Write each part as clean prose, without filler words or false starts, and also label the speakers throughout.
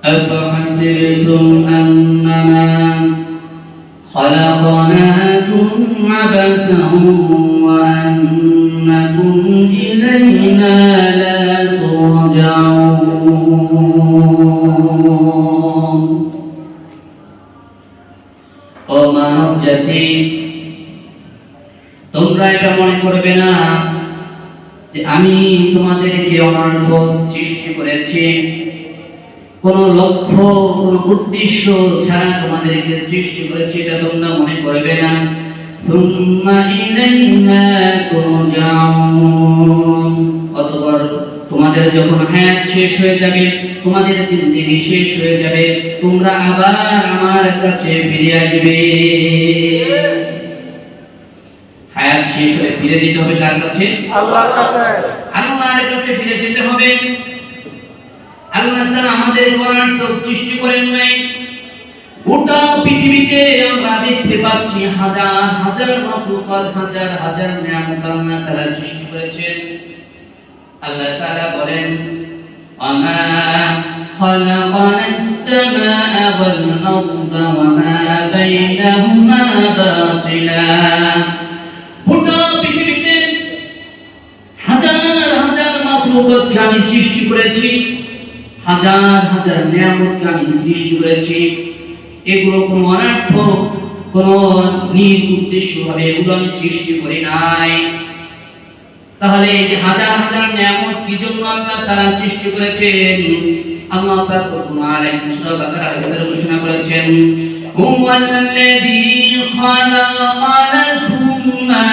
Speaker 1: أفحسبتم أنما خلقناكم عبثا وأنكم إلينا لا ترجعون ও মানব জাতি, তোমরা এটা মনে করবে না যে আমি তোমাদেরকে অনর্থক সৃষ্টি করেছি, কোন লক্ষ্য কোন উদ্দেশ্য ছাড়া তোমাদেরকে সৃষ্টি করেছি, এটা তোমরা মনে করবে না। সুম্মা ইলাইনা তুরজাউন, অতঃপর তোমাদের যখন হায়াত শেষ হয়ে যাবে, তোমাদের জিন্দেগি শেষ হয়ে যাবে, তোমরা আবার আমার কাছে ফিরে আসবে। হায়াত শেষ হয়ে ফিরে যেতে হবে কার কাছে? আল্লাহর কাছে। আল্লাহর কাছে ফিরে যেতে হবে। আল্লাহ তাআলা আমাদের অনর্থক সৃষ্টি করেন নাই। গোটা পৃথিবীতে আমরা দেখতে পাচ্ছি হাজার হাজার মাখলুকাত, হাজার হাজার নিয়ামত আল্লাহ তাআলা সৃষ্টি করেছেন। আল্লাহ তাআলা বলেন, আমা খালাকানাস সামাআ ওয়াল আরদা ওয়া মা বাইনাহুমা বাতিলা। গোটা পৃথিবীতে হাজার হাজার মাখলুকাতকে আমি সৃষ্টি করেছি, হাজার হাজার নিয়ামতকে আমি সৃষ্টি করেছি। এগুলো কোনো অনর্থক কোন নির্উদ্দেশ্য ভাবে এগুলো আমি সৃষ্টি করি নাই। তাহলে এই যে হাজার হাজার নিয়ামত কি জন্য আল্লাহ তাআলা সৃষ্টি করেছেন? আল্লাহ পাক রব্বুল আলামিন সূরা বাকারার ভিতরে ঘোষণা করেছেন, হুয়াল্লাযী খালাকা লাকুম মা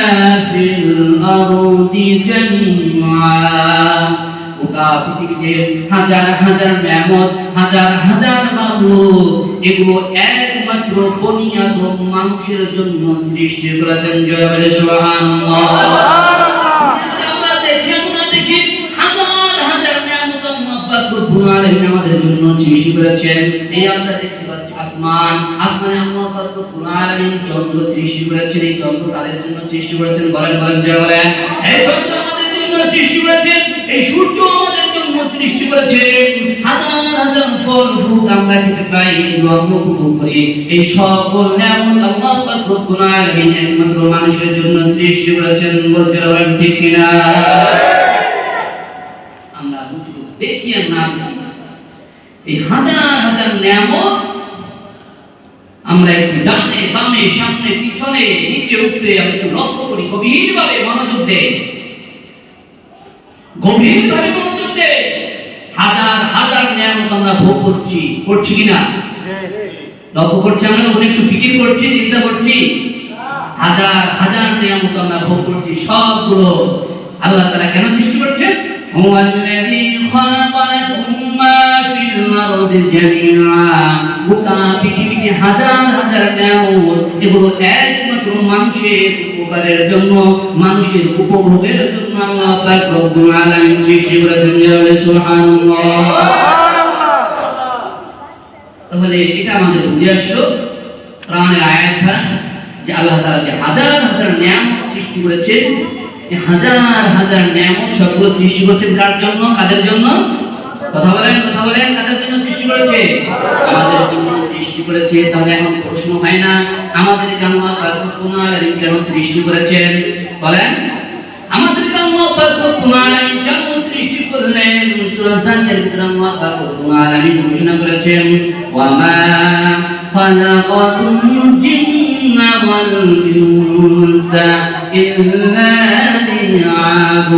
Speaker 1: ফিল আরদি জামিআ। গোটা পৃথিবীতে হাজার হাজার নিয়ামত, হাজার হাজার মাখলুক, এগুলো একমাত্র বনি আদম মানুষের জন্য সৃষ্টি করেছেন। জয় বলে সুবহানাল্লাহ। আমরা দেখি হাজার হাজার নিয়ামত আল্লাহ পাক রব্বুল আলামিন আমাদের জন্য সৃষ্টি করেছেন। এই আমরা দেখতে পাচ্ছি আসমানে আল্লাহ পাক রব্বুল আলামিন চন্দ্র সৃষ্টি করেছেন। এই চন্দ্র তাদের জন্য সৃষ্টি করেছেন। বলেন বলেন জয় বলেন। এই চন্দ্র আমাদের জন্য সৃষ্টি করেছেন। এই সূর্য আমাদের জন্য সৃষ্টি করেছেন। হাজার হাজার ফল ফুল আমরা খেতে পাই, এগুলো আমরা উপভোগ করি। এই সকল নিয়ামত আল্লাহ পাক রব্বুল আলামিন একমাত্র মানুষের জন্য সৃষ্টি করেছেন। বলতে পারেন ঠিক কিনা? আমরা বুঝবো, দেখি আর না দেখি, এই হাজার হাজার নিয়ামত আমরা একটু ডানে বামে সামনে পিছনে নিচে উপরে একটু লক্ষ্য করি, গভীরভাবে মনোযোগ দেই, গভীরভাবে মনোযোগ দেই। হাজার হাজার নিয়ামত আমরা ভোগ করছি কিনা? লক্ষ্য করছি আমরা, তখন একটু ফিকির করছি, চিন্তা করছি। হাজার হাজার নিয়ামত আমরা ভোগ করছি, সবগুলো আল্লাহ তাআলা কেন সৃষ্টি করেছেন? হুয়াল্লাযী খালাকা লাকুম মা ফিল আরদি জামিআ। গোটা পৃথিবীতে হাজার হাজার নিয়ামত, এগুলো একমাত্র মানুষের উপকারের জন্য, মানুষের উপভোগের জন্য আল্লাহ পাক রব্বুল আলামিন সৃষ্টি করেছেন। সুবহানাল্লাহ। তাহলে এটা আমাদের বুঝে আসলো কোরআনের আয়াতটা, যে আল্লাহ তাআলা যে হাজার হাজার নিয়ামত সৃষ্টি করেছেন, এই হাজার হাজার নিয়ামত সবগুলো সৃষ্টি করেছেন কার জন্য? কাদের জন্য? কথা বলেন কাদের জন্য সৃষ্টি করেছে? আমাদের জন্য সৃষ্টি করেছে। তাহলে এখন প্রশ্ন হয় না আমাদেরকে আল্লাহ পাক রব্বুল আলামিন কেন সৃষ্টি করেছেন? বলেন, আমাদেরকে আল্লাহ পাক রব্বুল আলামিন কেন সৃষ্টি করলেন? সূরা জারিয়ার ভিতরে আল্লাহ পাক রব্বুল আলামিন ঘোষণা করেছেন, ওয়া মা খালাকাতুল জিন্না ওয়াল ইনসা ইল্লা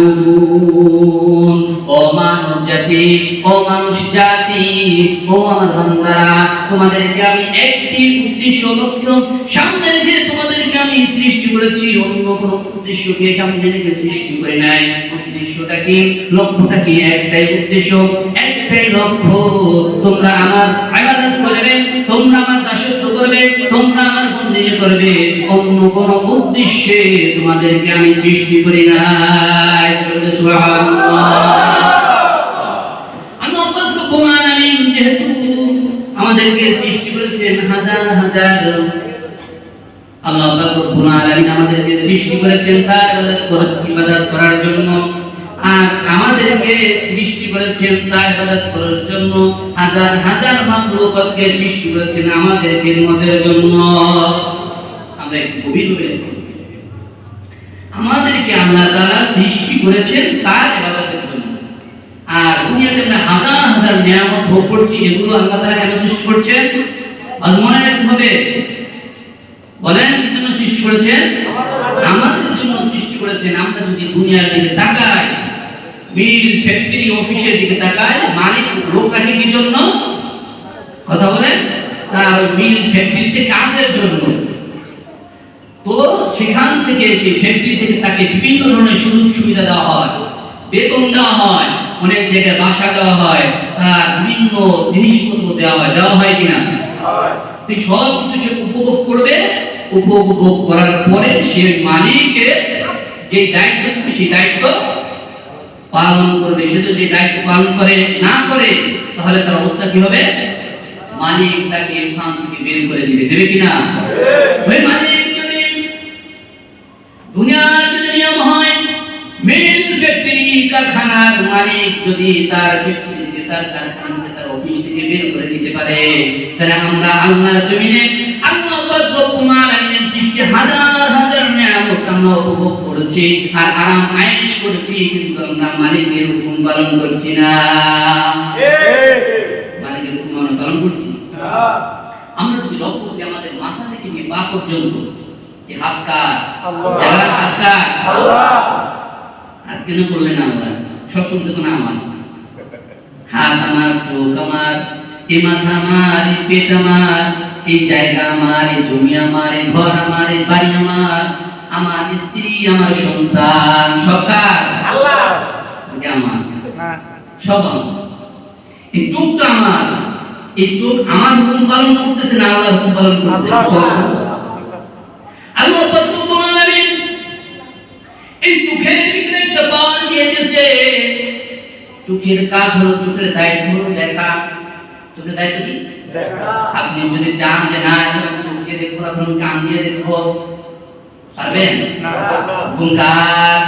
Speaker 1: লিয়াবুদুন। ও মানব জাতি, ও মানুষ জাতি, ও আমার বান্দারা, তোমাদেরকে আমি একটি উদ্দেশ্য লক্ষ্য সামনে রেখে তোমাদেরকে আমি সৃষ্টি করেছি। অন্য কোনো উদ্দেশ্যকে সামনে রেখে সৃষ্টি করি নাই। উদ্দেশ্যটা কি? লক্ষ্যটা কি? একটাই উদ্দেশ্য, একটাই লক্ষ্য, তোমরা আমার ইবাদত করবে, তোমরা আমার দাসত্ব করবে, তোমরা আমার বন্দেগী করবে। অন্য কোনো উদ্দেশ্যে তোমাদেরকে আমি সৃষ্টি করি নাই। সুবহানাল্লাহ। আল্লাহ পাক রব্বুল আলামিন যেহেতু আমাদেরকে সৃষ্টি করেছেন হাজার হাজার, আল্লাহ পাক রব্বুল আলামিন আমাদেরকে সৃষ্টি করেছেন তার ইবাদত করার জন্য। আর আমাদেরকে সৃষ্টি করেছেন তার ইবাদত করার জন্য। হাজার হাজার মাখলুকাতকে সৃষ্টি করেছেন আমাদের খিদমতের জন্য। আমরা একটু গভীরভাবে আমাদেরকে আল্লাহ তাআলা সৃষ্টি করেছেন তার ইবাদতের জন্য। আর দুনিয়াতে আমরা হাজার হাজার নিয়ামত ভোগ করছি, এগুলো আল্লাহ তাআলা কেন সৃষ্টি করছেন? মনে রাখতে হবে। বলেন কি জন্য সৃষ্টি করেছেন? আমাদের জন্য সৃষ্টি করেছেন। আমরা যদি দুনিয়ার দিকে তাকাই, মিল ফ্যাক্টরি অফিসের দিকে তাকাই, মালিক লোক রাখে কি জন্য? কথা বলেন। তার মিল ফ্যাক্টরিতে কাজের জন্য। তো সেখান থেকে সেই ফ্যাক্টরি থেকে তাকে বিভিন্ন ধরনের সুযোগ সুবিধা দেওয়া হয়, বেতন দেওয়া হয়, অনেক জায়গায় বাসা দেওয়া হয়, তার বিভিন্ন জিনিসপত্র দেওয়া হয় কিনা? তুই সব কিছু সে উপভোগ করবে। উপভোগ করার পরে সে মালিকের যে দায়িত্ব ছিল সেই দায়িত্ব পালন করবে। সে যদি দায়িত্ব পালন না করে তাহলে তার অবস্থা কি হবে? মালিক তাকে এখান থেকে বের করে দেবে কিনা? ওই মালিক যদি দুনিয়ার যদি নিয়ম হয়, মিল ফ্যাক্টরি কারখানার মালিক যদি তার ফ্যাক্টরি থেকে, তার কারখানা থেকে, তার অফিস থেকে বের করে দিতে পারে, তাহলে আমরা আল্লাহর জমিনে আল্লাহ রব্বুল আলামিনের সৃষ্টি হাজার হাজার নিয়ামত আমরা উপভোগ করেছি আর আরাম আয়েশ করেছি, কিন্তু আমরা মালিকের হুকুম পালন করছি না। মালিকের হুকুম আমরা পালন করছি না। আমরা যদি লক্ষ্য করি আমাদের মাথা থেকে নিয়ে পা পর্যন্ত এই হাত কার? আল্লাহ। হাত কার? আল্লাহ। আজকে না বললেন আল্লাহ, সব শুনতে তো না আমার। হাত আমার, চোখ আমার, এই মাথা আমার, এই পেট আমার, এই জায়গা আমার, এই জমি আমার, এই ঘর আমার, এই বাড়ি আমার, আমার স্ত্রী, আমার সন্তান, সব কার? আল্লাহ। আমার সব আমার। এই চোখটা আমার, এই চোখ আমার হুকুম পালন করতেছে না আল্লাহর হুকুম পালন করতেছে? আল্লাহ রব্বুল আলামিন এই চোখের ভিতরে একটা পাওয়ার দিয়ে দিয়েছে। চোখের কাজ হলো, চোখের দায়িত্ব হলো দেখা। চোখের দায়িত্ব কি? দেখা। আপনি যদি চান যে না চোখ দিয়ে দেখবো না, তখন কান দিয়ে দেখবো, পারবেন? হুকুম কার?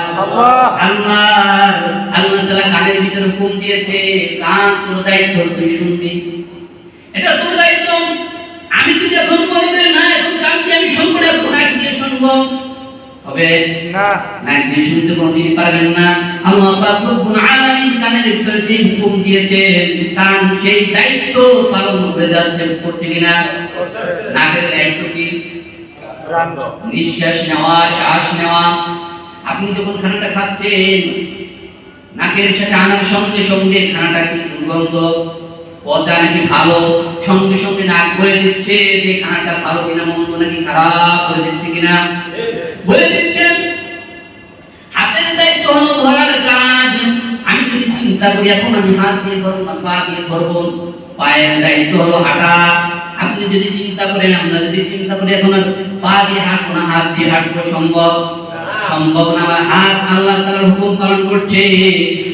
Speaker 1: আল্লাহ। আল্লাহ তাআলা কানের ভিতরে হুকুম দিয়েছে, কান তোর দায়িত্ব, তুই শুনবি, এটা তোর দায়িত্ব। আমি যদি এখন বলি না এখন কান দিয়ে আমি শুনবো না, এখন নাক দিয়ে শুনবো, হবে না? নাক দিয়ে শুনতে কোনোদিনই পারবেন না। আল্লাহ পাক রব্বুল আলামিন কানের ভিতরে যে হুকুম দিয়েছেন, কান সেই দায়িত্ব পালন করে যাচ্ছে, করছে কিনা? নাকের দায়িত্ব কি? নিঃশ্বাস নেওয়া, শ্বাস নেওয়া। আপনি যখন খানাটা খাচ্ছেন, নাকের সাথে আনার সঙ্গে সঙ্গে খানাটা কি দুর্গন্ধ, পচা নাকি ভালো, সঙ্গে সঙ্গে নাক বলে দিচ্ছে যে খানাটা ভালো কিনা, মন্দ নাকি খারাপ বলে দিচ্ছে কিনা? বলে দিচ্ছেন। হাতের দায়িত্ব হলো ধরার কাজ। আমি যদি চিন্তা করি এখন আমি হাত দিয়ে ধরবো না পা দিয়ে ধরবো, পায়ের দায়িত্ব হলো হাঁটা। আপনি যদি চিন্তা করেন, আমরা যদি চিন্তা করি এখন পা দিয়ে হাঁটবো না হাত দিয়ে হাঁটবো, সম্ভব? সম্ভব না। আমার হাত আল্লাহ তাআলার হুকুম পালন করছে,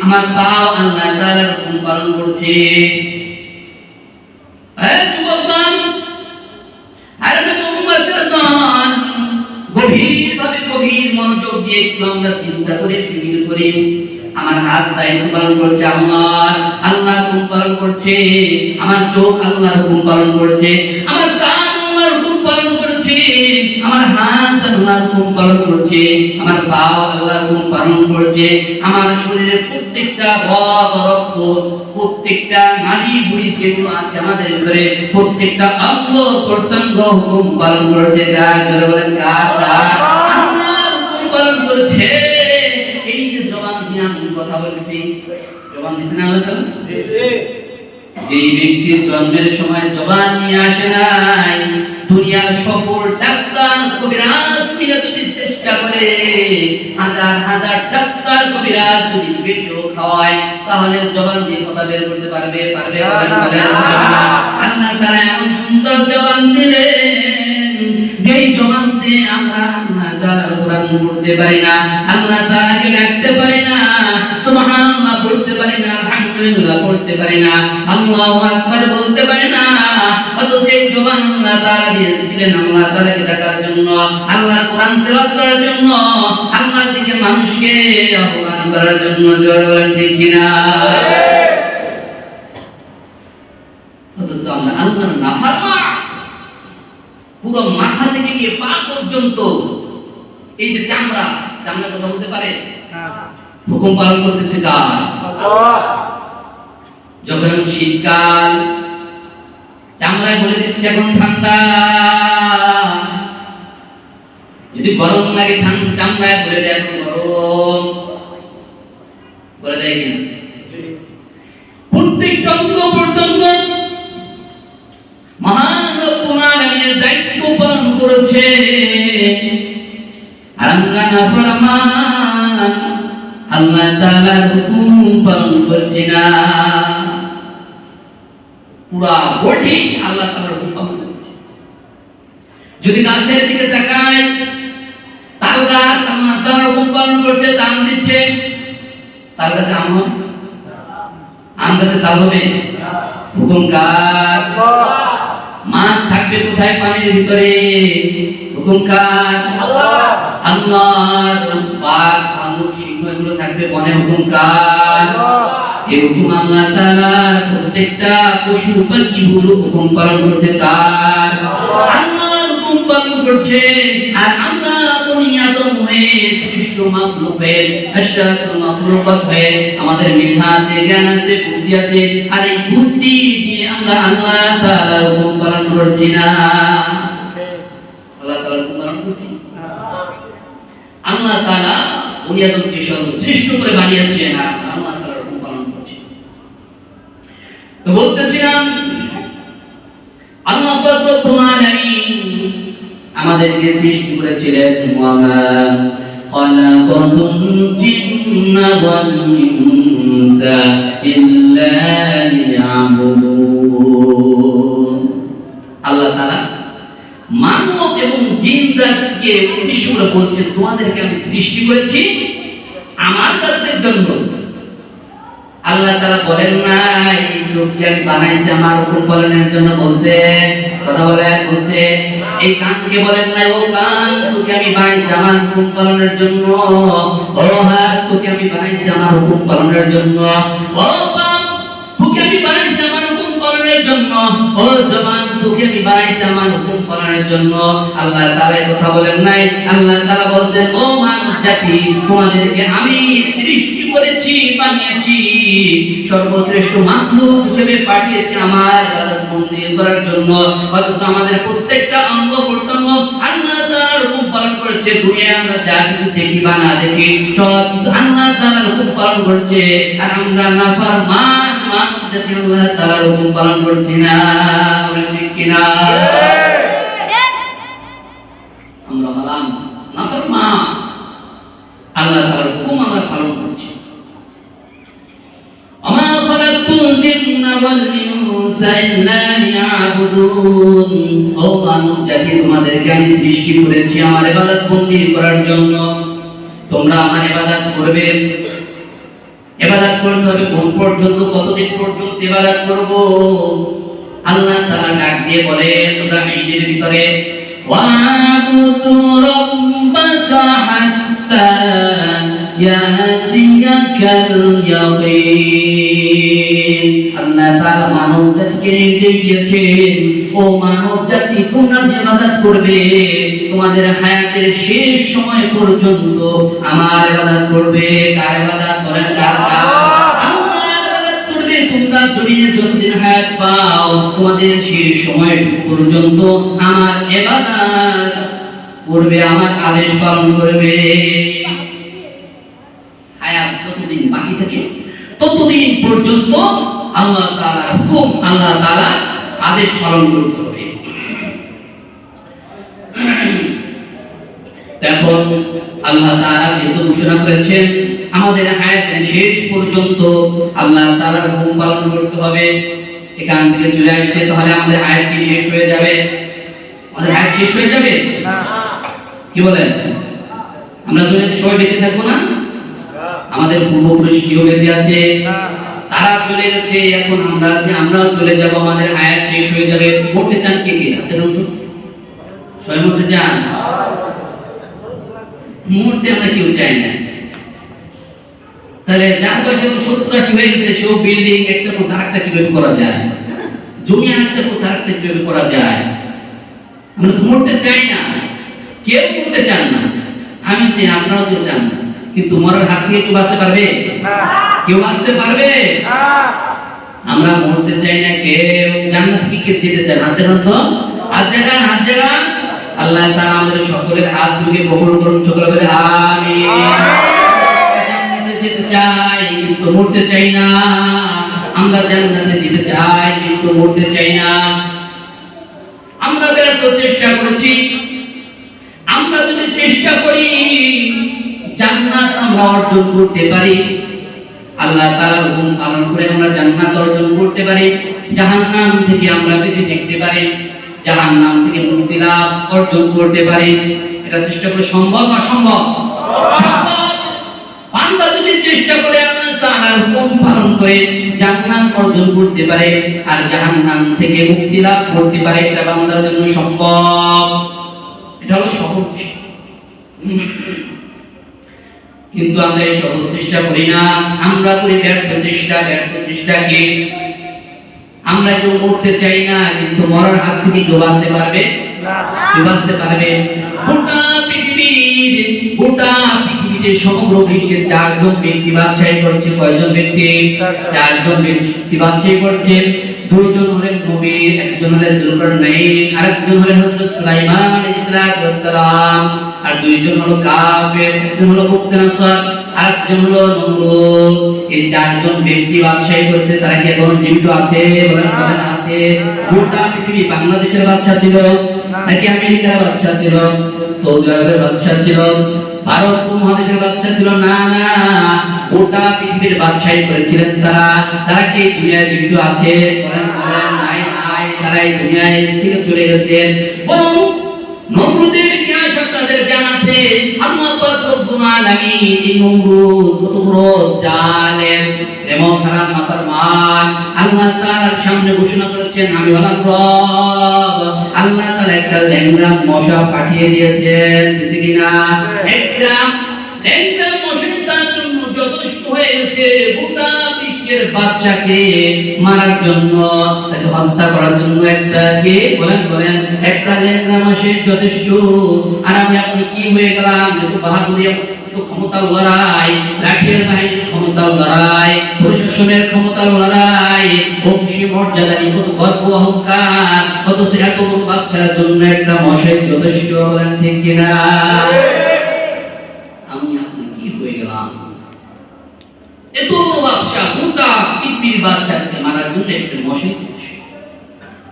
Speaker 1: আমার পা আল্লাহ তাআলার হুকুম পালন করছে। গভীর মনোযোগ দিয়ে একটু আমরা চিন্তা করে ফিকির করি। আমার হাত দায়িত্ব পালন করছে আমার, আল্লাহর হুকুম পালন করছে। আমার চোখ আল্লাহর হুকুম পালন করছে, আমার কান আল্লাহর হুকুম পালন করছে, আমার হাত আল্লাহর হুকুম পালন করছে, আমার পা আল্লাহর হুকুম পালন করছে। আমার শরীরের প্রত্যেকটা রক্ত, প্রত্যেকটা নাড়ি ভুঁড়ি যেগুলো আছে আমাদের ভিতরে, প্রত্যেকটা অঙ্গ প্রত্যঙ্গ হুকুম পালন করছে। কার? জোরে বলেন কার? আল্লাহর হুকুম পালন করছে। এই যে জবান দিয়ে আমি কথা বলছি, জবান দিছেন আল্লাহ তাআলা? জি জি। যেই ব্যক্তির জন্মের সময় জবান নিয়ে আসে নাই, দুনিয়ার সকল ডাক্তার কবিরাজ মিলে যদি চেষ্টা করে, হাজার হাজার ডাক্তার কবিরাজ যদি পেটেও খাওয়ায়, তাহলে জবান দিয়ে কথা বের করতে পারবে? পারবে? আল্লাহ তাআলা এমন সুন্দর জবান দিলেন, যেই জবান দিয়ে আমরা আল্লাহ তাআলার কোরআন পড়তে পারি না, আল্লাহ তাআলাকে ডাকতে পারি না, সুবহানাল্লাহ পড়তে পারি না, আলহামদুলিল্লাহ পড়তে পারি না, আল্লাহু আকবার বলতে পারি না। অথচ এই জবান জবান আল্লাহ তাআলা দিয়েছিলেন আল্লাহ তাআলাকে ডাকার জন্য, আল্লাহর কোরআন তেলাওয়াত করার জন্য, আল্লাহর দিকে মানুষকে আহ্বান করার জন্য। জোরে ঠিক কিনা? অথচ আমরা আল্লাহর নাফরমান, পুরো মাথা থেকে নিয়ে পা পর্যন্ত এই যে চামড়া কথা বলতে পারে, হুকুম পালন করতেছে কার? আল্লাহ। যখন শীতকাল, চামড়ায় বলে দিচ্ছে এখন ঠান্ডা, যদি গরম লাগে চামড়ায় বলে দেয় এখন গরম, বলে দেয় কিনা? প্রত্যেকটা অঙ্গ পর্যন্ত মহান রব্বুল আলামিনের দায়িত্ব পালন করেছে। আর আমরা নাফরমান, আল্লাহ তাআলার হুকুম পালন করছি না। পুরা বডি আল্লাহ তাআলার হুকুম পালন করছে। যদি গাছের দিকে তাকাই, তাল গাছ আল্লাহ তাআলার হুকুম পালন করছে, দাম দিচ্ছে, তাল গাছে আম হবে? আম গাছে তাল হবে? হুকুম কার? মাছ থাকবে কোথায়? পানির ভিতরে, হুকুম কার? আল্লাহ। আল্লাহর পাক আমুক সিংহ এগুলো থাকবে বনে, হুকুম কার? এই হুকুম আল্লাহ তাআলা প্রত্যেকটা পশু পাখি গুলো হুকুম পালন করছে কার? আল্লাহর হুকুম পালন করছে। আর আমরা বনি আদম হয়ে সৃষ্ট মাখলুক হয়ে, আশরাফুল মাখলুকাত হয়ে, আমাদের মেধা আছে, জ্ঞান আছে, বুদ্ধি আছে, আর এই বুদ্ধি দিয়ে আমরা আল্লাহ তাআলার হুকুম পালন করছি না। আল্লাহ তাআলার হুকুম পালন করছি না। আল্লাহ তাআলা বনি আদমকে সর্বশ্রেষ্ঠ করে বানিয়েছেন, আর আল্লাহ তাআলার হুকুম পালন করছি। তো বলতেছিলাম আল্লাহ পাক রব্বুল আলামিন আমাদেরকে সৃষ্টি করেছিলেন, ওয়া মা খালাকাতুল জিন্না ওয়াল ইনসা ইল্লা লিয়াবুদুন। আল্লাহ তাআলা মানব এবং জিন জাতিকে উদ্দেশ্য করে বলছেন, তোমাদেরকে আমি সৃষ্টি করেছি আমার কাজের জন্য। আল্লাহ তাআলা বলেন না এই চোখকে আমি বানাইছি আমার হুকুম পালনের জন্য, বলছে কথা বলেন, বলছে এই কানকে বলেন না ও কান তোকে আমি বানাইছি আমার হুকুম পালনের জন্য, ও হাত তোকে আমি বানাইছি আমার হুকুম পালনের জন্য, ও পা তোকে আমি বানাইছি আমার হুকুম পালনের জন্য, ও জবান তোকে আমি বানাইছি আমার হুকুম পালনের জন্য। আল্লাহ তাআলা কথা বলেন নাই। আল্লাহ তাআলা বলছেন, ও মানব জাতি তোমাদেরকে আমি সৃষ্টি করেছি, বানিয়েছি, সর্বশ্রেষ্ঠ মাখলুক হিসেবে পাঠিয়েছি আমার ইবাদত বন্দেগী করার জন্য। অথচ আমাদের প্রত্যেকটা অঙ্গ প্রত্যঙ্গ আল্লাহ তাআলার হুকুম পালন করেছে। দুনিয়ায় আমরা যা কিছু দেখি বা না দেখি সব কিছু আল্লাহ তাআলার হুকুম পালন করছে, আর আমরা নাফরমান মানব জাতি আল্লাহ তাআলার হুকুম পালন করছি না। ঠিক কিনা? আমরা হলাম নাফরমান, আল্লাহ তাআলার হুকুম আমরা পালন করছি। আমা খালাকতুল জিন্না ওয়াল ইনসা ইল্লা লিয়াবুদুন। ও মানব জাতি তোমাদেরকে আমি সৃষ্টি করেছি আমার ইবাদত বন্দেগী করার জন্য। তোমরা আমার ইবাদত করবে। ইবাদত করতে হবে কোন পর্যন্ত, কতদিন পর্যন্ত ইবাদত করব? আল্লাহ তাআলা ডাক দিয়ে বলেন সূরা হাজের ভিতরে, ওয়া'বুদু রাব্বাকা হাত্তা ইয়াতিয়াকাল ইয়াকিন। আল্লাহ তাআলা মানব জাতিকে নির্দেশ দিয়েছেন, ও মানব জাতি তোমরা যে ইবাদত করবে তোমাদের হায়াতের শেষ সময় পর্যন্ত আমার ইবাদত করবে। কার ইবাদত? বলেন কার? আল্লাহর ইবাদত করবে। তোমরা জমিনে যতদিন হায়াত পাও তোমাদের শেষ সময় পর্যন্ত আমার ইবাদত করবে, আমার আদেশ পালন করবে। হায়াত যতদিন বাকি থাকে ততদিন পর্যন্ত আল্লাহ তাআলার হুকুম, আল্লাহ তাআলার আদেশ পালন করতে হবে। এখন আল্লাহ তাআলা যেহেতু ঘোষণা করেছেন আমাদের হায়াতের শেষ পর্যন্ত আল্লাহ তাআলার হুকুম পালন করতে হবে, এখান থেকে চলে আসছে, তাহলে আমাদের হায়াত কি শেষ হয়ে যাবে? আমাদের হায়াত শেষ হয়ে যাবে না। কি বলেন? আমরা দুনিয়াতে সবাই বেঁচে থাকবো না? আমাদের পূর্বপুরুষ কেউ বেঁচে আছে? তারা চলে গেছে, এখন আমরাও চলে যাব, আমাদের হায়াত শেষ হয়ে যাবে। মরতে চান কে কে? হাতে তো সবাই মরতে চান? মরতে আমরা কেউ চাই না। তাহলে যার বয়সে 70-80 হয়ে গেছে, সেও বিল্ডিং একটা পোষা আরেকটা কিভাবে করা যায়, জমি আরেকটা পোষা আরেকটা কিভাবে করা যায়? আমরা তো মরতে চাই না, কেউ মরতে চান না। আমি চাই, আপনারাও কেউ চান না, কিন্তু মরার হাত থেকে কেউ বাঁচতে পারবে? কেউ বাঁচতে পারবে? আমরা মরতে চাই না, কেউ জান্নাত থেকে কে যেতে চায়? হাত দেখান তো, হাত দেখান, হাত দেখান। আল্লাহ তাআলা আমাদের সকলের হাত থেকে কবুল করুন, সকলে বলে আমিন। জান্নাতে যেতে চাই কিন্তু মরতে চাই না, আমরা জান্নাতে যেতে চাই কিন্তু মরতে চাই না। আমরা ব্যর্থ চেষ্টা করেছি। আমরা যদি চেষ্টা করি জান্নাত আমরা অর্জন করতে পারি, আল্লাহ তাআলার হুকুম পালন করে আমরা জান্নাত অর্জন করতে পারি, জাহান্নাম থেকে আমরা বেঁচে থাকতে পারি, জাহান্নাম থেকে মুক্তি লাভ অর্জন করতে পারি। এটা চেষ্টা করে সম্ভব না? সম্ভব। বান্দা যদি চেষ্টা করে আল্লাহ তাআলার হুকুম পালন করে জান্নাত অর্জন করতে পারে আর জাহান্নাম থেকে মুক্তি লাভ করতে পারে, এটা বান্দার জন্য সম্ভব। এটা হলো সহজ চেষ্টা। কিন্তু আমরা এই সহজ চেষ্টা করি না, আমরা করি ব্যর্থ চেষ্টা। ব্যর্থ চেষ্টা কি? আমরা কেউ মরতে চাই না, কিন্তু মরার হাত থেকে কেউ বাঁচতে পারবে? কেউ বাঁচতে পারবে? গোটা পৃথিবীতে সমগ্র বিশ্বের 4 জন ব্যক্তি বাদশাহী করছে। কয়জন ব্যক্তি? 4 জন ব্যক্তি বাদশাহী করছে। 2 জন হলেন নবী, একজন হলেন যুলকারনাইন, আরেকজন হলেন হযরত সুলাইমান আলাইহিস সালাম, আর 2 জন হলো কাফের, একজন হলো মুক্তানাসর, আরেকজন হলো নমরুদ। এই 4 জন ব্যক্তি বাদশাহী করছে। তারা কি এখনো জীবিত আছে? বলেন আছে। গোটা পৃথিবী, বাংলাদেশের বাদশা ছিল নাকি আমেরিকার বাদশা ছিল, সৌদি আরবের বাদশা ছিল, ভারত উপমহাদেশের বাদশা ছিল? না না, গোটা পৃথিবীর বাদশাহী করেছিলেন তারা। তারা কি দুনিয়ায় জীবিত আছে? বলেন নাই নাই, তারা এই দুনিয়া থেকে চলে গেছে। বরং নমরুদের ইতিহাস আপনাদের জানা আছে। আল্লাহ পাক রব্বুল আলামিন এই নমরুদ কত বড় জালেম, এমন খারাপ মাথার মান, আল্লাহ তাআলার সামনে ঘোষণা করেছেন আমি হলাম রব। আল্লাহ তাআলা একটা ল্যাংড়া মশা পাঠিয়ে দিয়েছেন, দিছে কিনা? একটা ল্যাংড়া মশা তার জন্য যথেষ্ট হয়ে গেছে গোটা বিশ্বের বাদশাকে মারার জন্য, তাকে হত্যা করার জন্য। একটা কে? বলেন বলেন, একটা ল্যাংড়া মশা যথেষ্ট। আর আমি আপনি কি হয়ে গেলাম? এত বাহাদুরি, এত ক্ষমতার লড়াই, লাঠির বাহিনীর ক্ষমতার লড়াই, প্রশাসনের ক্ষমতার লড়াই, বংশী মর্যাদা নিয়ে কত গর্ব অহংকার, অথচ এত বড় বাদশার জন্য একটা মশাই যথেষ্ট। বলেন ঠিক কিনা? আমি আপনি কি হয়ে গেলাম? এত বড় বাদশা, গোটা পৃথিবীর বাদশাকে মারার জন্য একটা মশাই।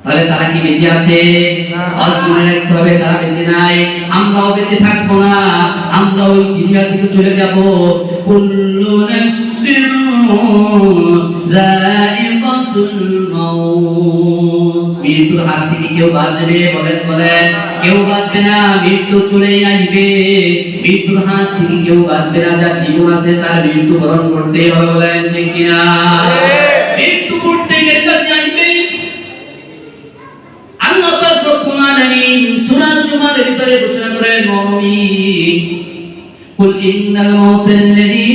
Speaker 1: তাহলে তারা কি বেঁচে আছে? আজ মনে রাখতে হবে তারা বেঁচে নাই, আমরাও বেঁচে থাকবো না, আমরা ওই দুনিয়া থেকে চলে যাব। কুল্লু নাফসিন যায়িকাতুল মাউত। মৃত্যুর হাত থেকে কেউ বাঁচবে? বলেন বলেন, কেউ বাঁচবে না, মৃত্যু চলেই আসবে। মৃত্যুর হাত থেকে কেউ বাঁচবে না, যার জীবন আছে তার মৃত্যু বরণ করতে হবে। বলেন ঠিক কিনা? মৃত্যু করতে গেলে জানবে আল্লাহ পাক রব্বুল আলামিন সূরা জুমার ভিতরে ঘোষণা করেন, মুমিন কুল ইন্নাল মাউতাল্লাযী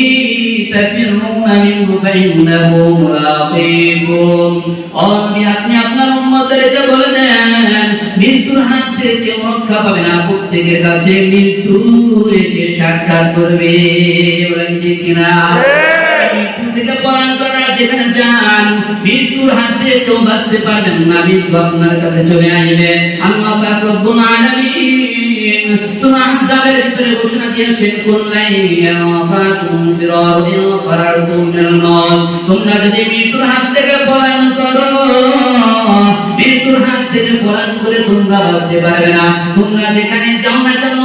Speaker 1: তাফিরুনা মিনহু ফাইন্নাহু মুলাকীকুম। আপনি আপনার উম্মতদেরকে বলে দেন মৃত্যুর হাত থেকে কেউ রক্ষা পাবে না, প্রত্যেকের কাছে মৃত্যু এসে সাক্ষাৎ করবে। বলেন ঠিক কিনা? মৃত্যু থেকে পলায়ন করার যেখানে যান, মৃত্যুর হাত থেকে কেউ বাঁচতে পারবেন না, মৃত্যু আপনার কাছে চলে আসবে। আল্লাহ পাক রব্বুল আলামিন সূরা আহজাবের ভিতরে ঘোষণা দিয়েছেন, তোমরা যদি মৃত্যুর হাত থেকে পলায়ন করো, মৃত্যুর হাত থেকে পলায়ন করে তোমরা বাঁচতে পারবে না। তোমরা যেখানে যাও না কেন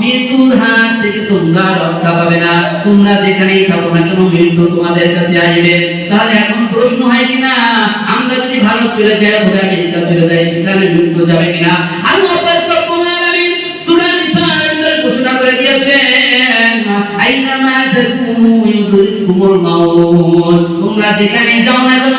Speaker 1: মৃত্যুর হাত থেকে তোমরা রক্ষা পাবে না। তোমরা যেখানেই থাকো না কেন মৃত্যু তোমাদের কাছে আসবে। তাহলে এখন প্রশ্ন হয় কিনা, আমরা যদি ভারত চলে যাই অথবা আমেরিকা চলে যাই, সেখানে মৃত্যু যাবে কিনা? আল্লাহ পাক রব্বুল আলামিন সূরা নিসার ভিতরে ঘোষণা করে দিয়েছেন, আইনামা তাকুনু ইউদরিকুমুল মাউত। তোমরা যেখানে যাও না কেন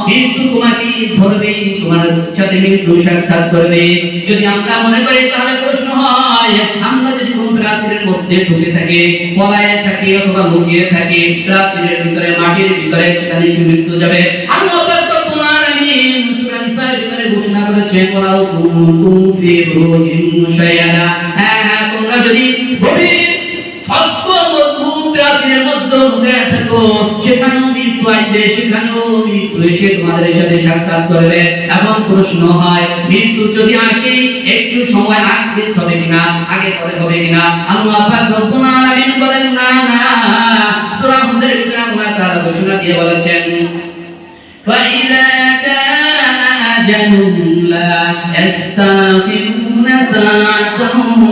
Speaker 1: মৃত্যু তোমাকে ধরবে, তোমার সাথে মৃত্যু সাক্ষাৎ করবে। যদি আমরা মনে করি তাহলে প্রশ্ন হয়, আমরা যদি কোনো প্রাচীরের মধ্যে ঢুকে থাকি, পলায়ে থাকি অথবা লুকিয়ে থাকি প্রাচীরের ভিতরে, মাটির ভিতরে, সেখানে কি মৃত্যু যাবে? আল্লাহ পাক রব্বুল আলামিন সূরা নিসার ভিতরে ঘোষণা করেছেন, ওয়ালাউ কুনতুম ফি বুরুজিন মুশাইয়াদা, হ্যাঁ তোমরা যদি গভীর শক্ত মজবুত প্রাচীরের মধ্যে ঢুকে থাকো, সেখানেও মৃত্যু আসবে, সেখানেও মৃত্যু এসে তোমাদের সাথে সাক্ষাৎ করবে। এখন প্রশ্ন হয়, মৃত্যু যদি আসে একটু সময় আগে হবে কিনা, আগে পরে হবে কিনা? আল্লাহ পাক রব্বুল আলামিন বলেন না না। সূরা হুদের ভিতরে আল্লাহ তাআলা ঘোষণা দিয়ে বলেছেন, فَإِذَا جَاءَ أَجَلُهُمْ لَا يَسْتَأْخِرُونَ سَاعَةً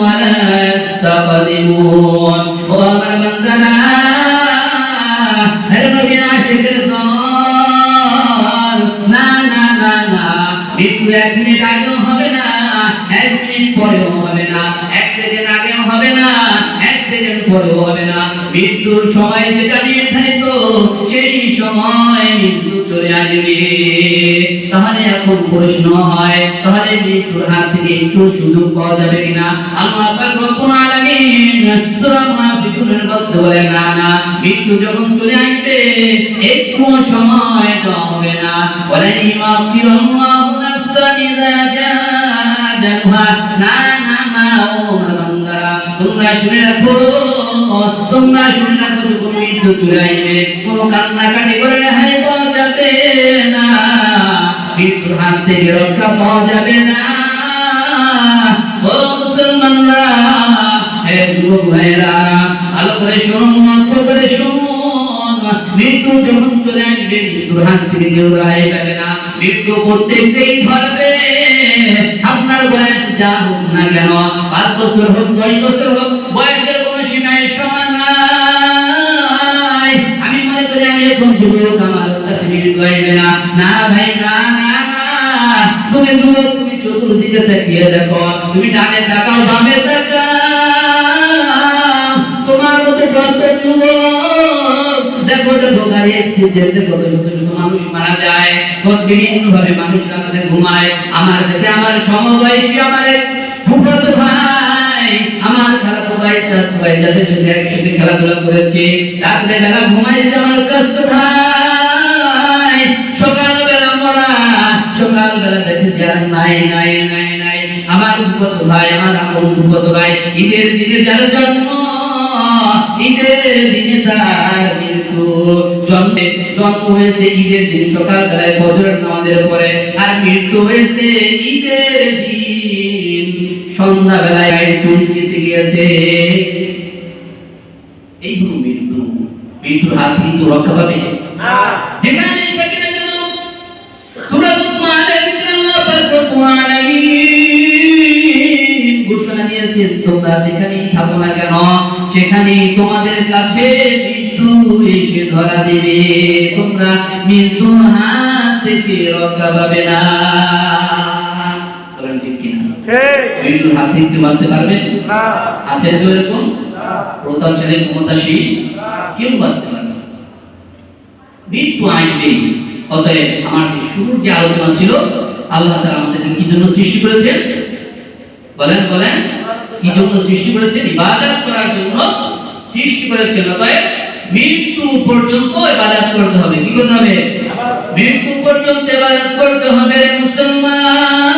Speaker 1: وَلَا يَسْتَقْدِمُونَ। ও আমার বান্দারা, হে নবী আশিকের দল, না না না না, মৃত্যু 1 মিনিট আগেও হবে না, 1 মিনিট পরেও হবে না, 1 সেকেন্ড আগেও হবে না, 1 সেকেন্ড পরেও হবে না। মৃত্যুর সময় যেটা নির্ধারিত, সেই সময় মৃত্যু চলে আসবে। তাহলে এখন প্রশ্ন হয়, তাহলে মৃত্যুর হাত থেকে একটু সুযোগ পাওয়া যাবে কিনা? আল্লাহ পাক রব্বুল আলামিন সূরা মুনাফিকুনের মধ্যে বলেন, না না, মৃত্যু যখন চলে আসবে একটু সময় দেওয়া হবে না। ওয়ালা ইউআখিরুল্লাহু নাফসান ইযা জাআ আজালুহা, না না না, ও আমার বান্দারা তোমরা শুনে রাখো, তোমরা শুনে রাখো, যখন মৃত্যু চলে আসবে কোনো কান্নাকাটি করে রেহাই পাওয়া যাবে না, মৃত্যুর হাত থেকে রক্ষা পাওয়া যাবে না। ও মুসলমানরা, হে যুবক ভাইরা, ভালো করে শুনুন, লক্ষ্য করে শুনুন, মৃত্যু যখন চলে আসবে মৃত্যুর হাত থেকে কেউ রেহাই পাবে না। মৃত্যু প্রত্যেককেই ধরবে, আপনার বয়স যা হোক না কেন, 5 বছর হোক, 10 বছর হোক, বয়সের কোনো সীমায় সমান নাই। আমি মনে করি আমি এখন যুবক, আমার কাছে মৃত্যু আসবে না, না ভাই, না না না। তুমি যুবক, তুমি চতুর্দিকে তাকিয়ে দেখো, তুমি ডানে তাকাও, বামে তাকাও, তোমার মতো কত যুবক, দেখো দেখো গাড়ি অ্যাক্সিডেন্টে কত শত শত মানুষ মারা যায়, কত বিভিন্ন ভাবে মানুষ রাতে ঘুমায়। আমার সাথে আমার সমবয়সী, আমার এক ফুফাতো ভাই, আমার খালাতো ভাই, চাচাতো ভাই, যাদের সাথে একসাথে খেলাধুলা করেছে, রাতে বেলা ঘুমাইছে আমার চাচাতো ভাই, সকালবেলা মরা, সকালবেলা দেখে যে আর নাই নাই নাই নাই। আমার ফুফাতো ভাই, আমার আপন ফুফাতো ভাই, ঈদের দিনে যার জন্ম, ঈদের দিনে তার মৃত্যু। জন্ম হয়েছে ঈদের দিন সকালবেলায় ফজরের নামাজের পরে, আর মৃত্যু হয়েছে ঈদের দিন সন্ধ্যাবেলায় শুনতে গিয়েছে। এই হলো মৃত্যু। মৃত্যুর হাত থেকে তো রক্ষা পাবে না, যেখানে থাকি না কেন। সূরা লুকমানের ভিতরে আল্লাহ পাক রব্বুল আলামিন ঘোষণা দিয়েছেন, তোমরা যেখানেই থাকো না কেন, সেখানেই তোমাদের কাছে মৃত্যু এসে ধরা দেবে, তোমরা মৃত্যুর হাত থেকে রক্ষা পাবে না। বলেন ঠিক কিনা? মৃত্যুর হাত থেকে বাঁচতে পারবেন না? আছে তো এরকম প্রতাপশালী, ক্ষমতাশীল, কেউ বাঁচতে পারবে না, মৃত্যু আসবেই। অতএব আমাদের শুরুর যে আলোচনা ছিল, আল্লাহ তাআলা আমাদেরকে কি জন্য সৃষ্টি করেছেন? বলেন বলেন, কি জন্য সৃষ্টি করেছেন? ইবাদত করার জন্য সৃষ্টি করেছেন। অতএব মৃত্যু পর্যন্ত ইবাদত করতে হবে। কি করতে হবে? মৃত্যু পর্যন্ত ইবাদত করতে হবে। মুসলমান,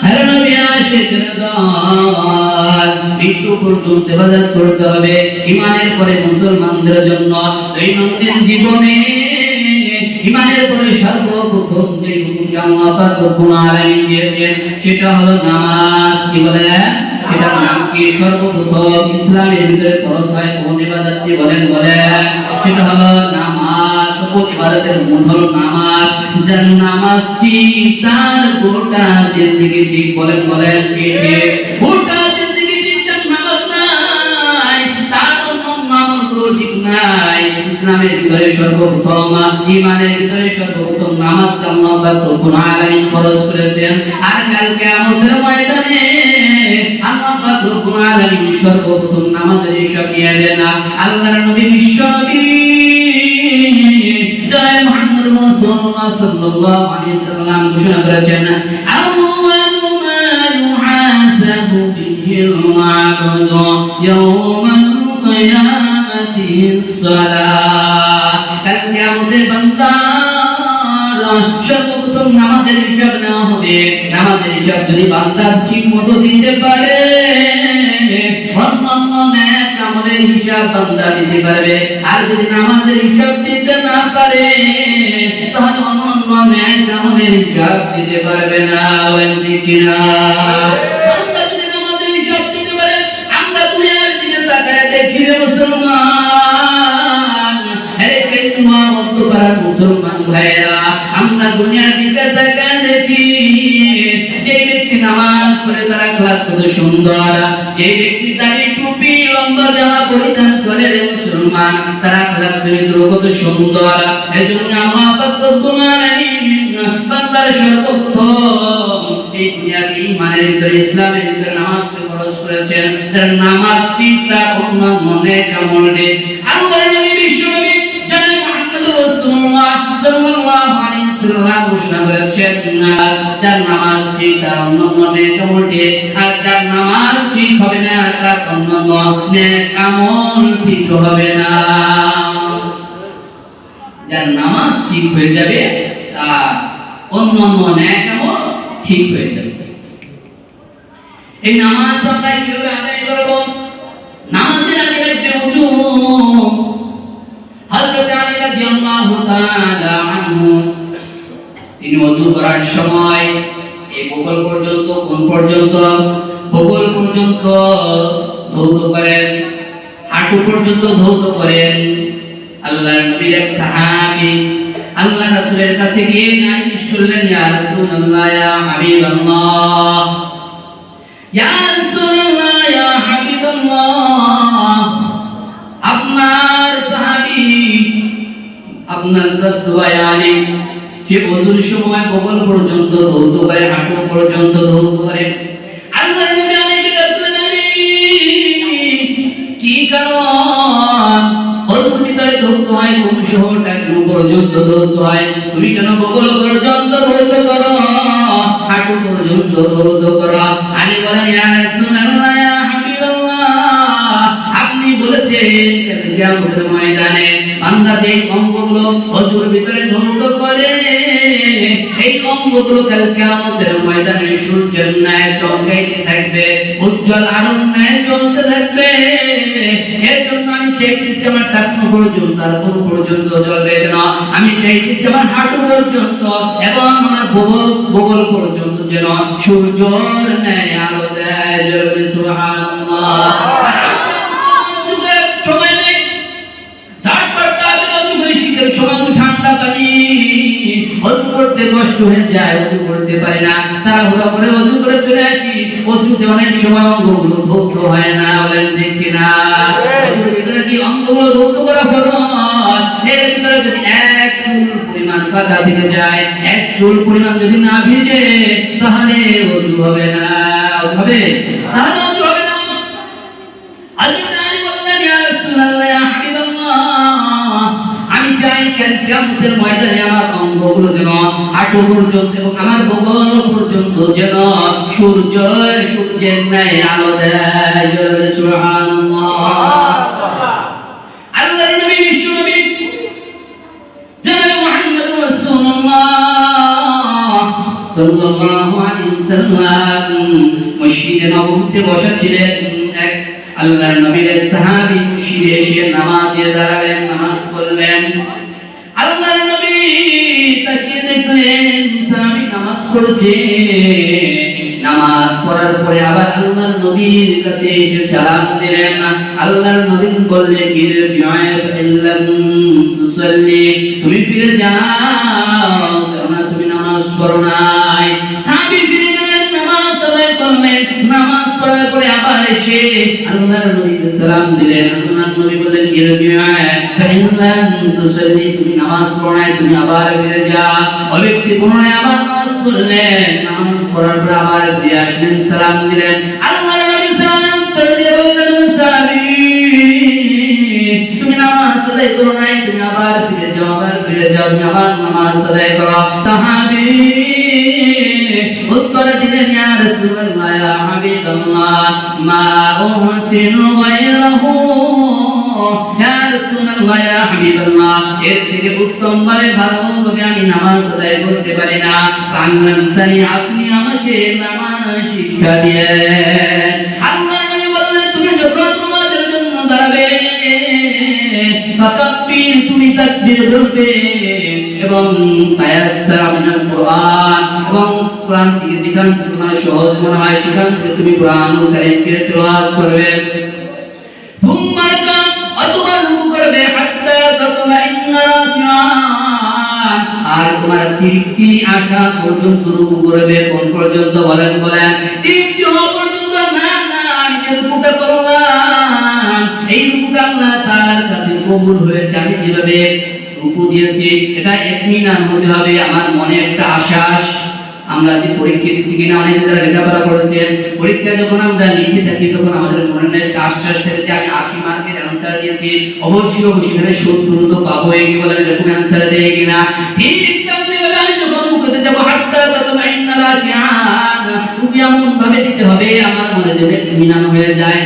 Speaker 1: হে নবী আশিকের দল, মৃত্যু পর্যন্ত ইবাদত করতে হবে। ঈমানের পরে মুসলমানদের জন্য দৈনন্দিন জীবনে ঈমানের পরে সর্বপ্রথম যে হুকুমটা আল্লাহ পাক রব্বুল আলামিন দিয়েছেন, সেটা হলো নামাজ। কি বলে? সেটার নাম কি? সর্বপ্রথম ইসলামের ভিতরে ফরজ হয় কোন ইবাদতটি? বলেন বলেন, সেটা হলো নামাজ। সকল ইবাদতের মূল হলো নামাজ। যার নামাজ ঠিক, তার গোটা জিন্দেগি ঠিক। বলেন বলেন, ঠিক ঠিক, গোটা জিন্দেগি ঠিক। যার নামাজ নাই, তার নামগুলো ঠিক নাই। ইসলামের ভিতরে সর্বপ্রথম, ঈমানের ভিতরে সর্বপ্রথম নামাজকে আল্লাহ পাক রব্বুল আলামিন ফরজ করেছেন। আর কাল কিয়ামতের ময়দানে আল্লাহ পাক রব্বুল আলামিন সর্বপ্রথম নামাজের হিসাব নিয়ে দেন। আল্লাহর নবী বিশ্ব নবী রাসূলুল্লাহ সাল্লাল্লাহু আলাইহি ওয়াসাল্লাম ঘোষণা করেছেন, আউয়ালু মা ইউহাসাবু বিহিল আবদু ইয়াওমাল কিয়ামাতিস সালাহ। কাল কিয়ামতের বান্দা সর্বপ্রথম নামাজের হিসাব নেওয়া হবে। নামাজের হিসাব যদি বান্দা ঠিক মতো দিতে পারে, অন্যান্য নেক আমলের হিসাব বান্দা দিতে পারবে। আর যদি নামাজের হিসাব দিতে না পারে, তাহলে অন্যান্য নেক আমলের হিসাব দিতে পারবে না। ঠিক কিনা? বান্দা যদি নামাজের হিসাব দিতে পারে, আমরা দুনিয়ার দিকে তাকায় দেখি রে মুসলমান, আরে কেতুয়া মধ্যপাড়ার মুসলমান ভাইরা, আমরা দুনিয়ার দিকে তাকায় দেখি যে ব্যক্তি নামাজ পড়ে তার আখলাক কত সুন্দর, যে ব্যক্তি দাড়ি টুপি লম্বা জামা পরিধান করে রে মুসলমান, তার আখলাক চরিত্র কত সুন্দর। এজন্য আল্লাহ পাক রব্বুল আলামিন বান্দার সর্বপ্রথম এই দুনিয়াকে ঈমানের ভিতরে ইসলামের ভিতরে নামাজকে ফরজ করেছেন। তার নামাজটি তার অন্যান্য নেক আমল দিয়ে আল্লাহর নবী বিশ্বনবী জনাব মুহাম্মদুর রাসূলুল্লাহ সাল্লাল্লাহু আলাইহি ওয়াসাল্লাম ঘোষণা করেছেন, যার নামাজ ঠিক তার অন্যান্য নেক আমল দিয়ে, আর যার নামাজ ঠিক হবে না তার অন্যান্য নেক আমল ঠিক হবে না। যার নামাজ ঠিক হয়ে যাবে তার অন্যান্য নেক আমল ঠিক হয়ে যাবে। এই নামাজ আমরা কিভাবে আদায় করব? নামাজের আগে লাগবে ওযু। হযরত আলী রাদিয়াল্লাহু তাআলা আনহু তিনি ওযু করার সময় এই বগল পর্যন্ত, কোন পর্যন্ত? বগল পর্যন্ত ধৌত করেন, হাঁটু পর্যন্ত ধৌত করেন। আল্লাহর নবীর এক সাহাবী আল্লাহ রাসূলের কাছে গিয়ে নালিশ করলেন, ইয়া রাসূলুল্লাহ, ইয়া হাবিবাল্লাহ, ইয়া রাসূলুল্লাহ, ইয়া হাবিবাল্লাহ, আপনার সাহাবী, আপনার শাস্ত্র আলী সে ওযুর সময় বগল পর্যন্ত ধৌত করে, হাঁটু পর্যন্ত ধৌত করে। আল্লাহর নবী আলাইহি বললেন, কি কারণ? ওযুর ভিতরে ধৌত হয় কোন শহরটা পর্যন্ত ধৌত হয়, তুমি কেন বগল পর্যন্ত ধৌত করো, হাঁটু পর্যন্ত ধৌত করো? আলী বলেন, ইয়া রাসূলুল্লাহ, ইয়া হাবিবাল্লাহ, আপনি বলেছেন কিয়ামতের ময়দানে বান্দা যে অঙ্গগুলো ওযুর ভিতরে ধৌত করে, এই অঙ্গগুলো কাল কিয়ামতের ময়দানে সূর্যের ন্যায় চমকাইতে থাকবে, উজ্জ্বল আলোর ন্যায় জ্বলতে থাকবে। এর জন্য আমি চাইতেছি আমার টাকনো পর্যন্ত আর কোন পর্যন্ত জ্বলবে না, আমি চাইতেছি আমার হাঁটু পর্যন্ত এবং আমার বগল পর্যন্ত যেন সূর্যের ন্যায় আলো দেয়। জোরে সুবহানাল্লাহ। সময় নেই, ঝটপট ওযু করে, শীতের সময় ঠান্ডা পানি ওযু করতে কষ্ট হয়ে যায়, ওযু করতে পারি না, তাড়াহুড়া করে ওযু করে চলে আসি। ওযুতে অনেক সময় অঙ্গগুলো ধৌত হয় না, বলেন ঠিক কিনা? ওযুর ভিতরে কি অঙ্গগুলো ধৌত করা ফরজ, এর ভিতরে যদি এক চুল পরিমাণ পাতা থেকে যায়, এক চুল পরিমাণ যদি না ভিজে, তাহলে ওযু হবে না। হবে? তাহলে ওযু হবে না। হযরত আলী বললেন, ইয়া রাসূলুল্লাহ, ইয়া হাবিবাল্লাহ, আমি চাই কাল কিয়ামতের ময়দানে আমার অঙ্গগুলো যেন হাঁটু পর্যন্ত এবং আমার বগল পর্যন্ত যেন সূর্যের ন্যায় আলো দেয়। জোরে সুবহানাল্লাহ। আল্লাহর নবী বিশ্বনবী জনাব মুহাম্মদুর রাসূলুল্লাহ সাল্লাল্লাহু আলাইহি ওয়াসাল্লাম মসজিদে নববীতে বসা ছিলেন। এক আল্লাহর নবীর এক সাহাবী মসজিদে এসে নামাজে দাঁড়ালেন, নামাজ পড়লেন। আল্লাহর নবী তাকিয়ে দেখলেন সাহাবী নামাজ পড়ছে। নামাজ পড়ার পরে আবার আল্লাহর নবীর কাছে এসে সালাম দিলেন। আল্লাহর নবী বললেন, ইরজি'আ ফাইল্লাম তুসাল্লি, তুমি ফিরে যাও, কারণ তুমি নামাজ পড়ো নাই। সাহাবী ফিরে গেলেন, নামাজ আদায় করলেন। নামাজ পড়ার পরে আবার এসে আল্লাহর নবীকে সালাম দিলেন। আল্লাহর নবী বললেন, ইরজি'আ ফাইল্লাম তুসাল্লি, তুমি নামাজ পড়ো নাই, তুমি আবার ফিরে যাও। ওই ব্যক্তি পুনরায় আবার নামাজ পড়লেন। নামাজ পড়ার পর আবার ফিরে আসলেন, সালাম দিলেন। আল্লাহর নবী সালাম উত্তর দিয়ে বললেন, সাহাবী, তুমি নামাজ আদায় করো নাই, তুমি আবার ফিরে যাও, তুমি আবার নামাজ আদায় করো। সাহাবী উত্তর দিলেন, ইয়া রাসূলুল্লাহ, ইয়া হাবিবাল্লাহ, মা উহসিনু গায়রাহু, ইয়া রাসূলুল্লাহ, ইয়া হাবিবাল্লাহ, এর থেকে উত্তম ভাবে ভালোভাবে আমি নামাজ আদায় করতে পারি না। আল্লাহতানি, আপনি আমাকে নামাজ শিক্ষা দিয়েন। আল্লাহ নবী বললেন, তুমি যখন তোমাদের জন্য দাঁড়াবে, ফাকাব্বির, তুমি তাকবীর বলবে, এবং তায়াসসার মিনাল কুরআন, এবং কোরআন থেকে যেখান থেকে তোমার সহজ মনে হয় সেখান থেকে তুমি কোরআনুল কারীমকে তেলাওয়াত করবে। সুম্মা রাকা, অথবা রুকু করবে, হাত্তা তাতমাইন্না রাকিআন, আর তোমার তৃপ্তি আসা পর্যন্ত রুকু করবে। কোন পর্যন্ত বলেন? তৃপ্তি হওয়া পর্যন্ত। না না, আমি যে রুকুটা করলাম, এই রুকুটা আল্লাহ তাআলার কাছে কবুল হয়েছে, আমি যেভাবে রুকু দিয়েছি এটা ইতমিনান হতে হবে, আমার মনে একটা আশ্বাস। আমরা যে পরীক্ষা দিচ্ছি কিনা, অনেকে যারা লেখাপড়া করেছেন, পরীক্ষা যখন আমরা লিখে থাকি তখন আমাদের মনে একটা আশ্বাস থাকে যে আমি 80 মার্কের অ্যানসার দিয়েছি, অবশ্যই সেখানে 70 তো পাবো, এই বলে এরকম অ্যানসার দেয় কিনা। ঠিক তেমনি ভাবে আমি যখন মুখে যাব, হাত্তা তাতমাইন্না রাকিআন, রুকু এমন ভাবে দিতে হবে আমার মনে যেন ইতমিনান হয়ে যায়।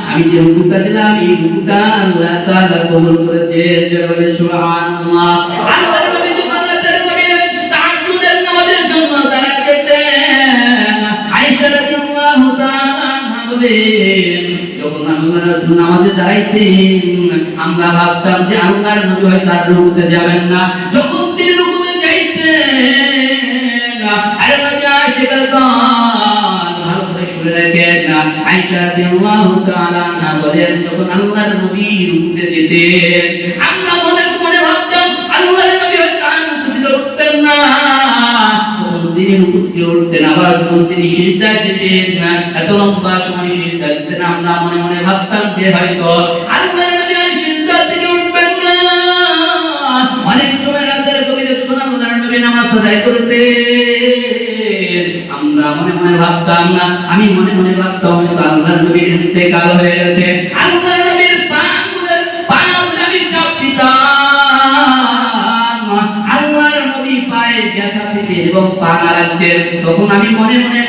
Speaker 1: আমি যে রুকুটা দিলাম, এই রুকুটা আল্লাহ তাআলা কবুল করেছেন। জোরে সুবহানাল্লাহ। আল্লাহর নবী যখন রাতের গভীরে তাহাজ্জুদের নামাজের জন্য দাঁড়াতেন, আয়েশা রাদিয়াল্লাহু তাআলা আনহা বলেন, যখন আল্লাহর রাসূল নামাজে দাঁড়াইতেন, আমরা ভাবতাম যে আল্লাহর নবী হয়তো আর রুকুতে যাবেন না। যখন তিনি রুকুতে যাইতেন, আরে বাজা সেটা আয়েশা রাদিয়াল্লাহু তাআলা আনহা বলেন, যখন আল্লাহর নবী রুকুতে যেতেন, আমরা মনে মনে ভাবতাম আল্লাহর নবী হয়তো রুকুতে উঠতেন না। তখন তিনি রুকুতে উঠতেন, আবার যখন তিনি সিজদায় যেতেন, এত লম্বা সময় সিজদায় যেতেন, আমরা মনে মনে ভাবতাম যে হয়তো আল্লাহর নবী আর সিজদা থেকে উঠবেন না। অনেক সময় রাতের গভীরে যখন আল্লাহর নবী নামাজ আদায় করতেন, আমরা মনে মনে ভাবতাম না, আমি মনে মনে ভাবতাম হয়তো আল্লাহর নবীর ইন্তেকাল হয়ে গেছে। আল্লাহর নবীর পাগুলো আমি চাপ দিতাম, আল্লাহর নবী পায়ে ব্যথা পেতেন এবং পা নাড়াতেন। তখন আমি মনে মনে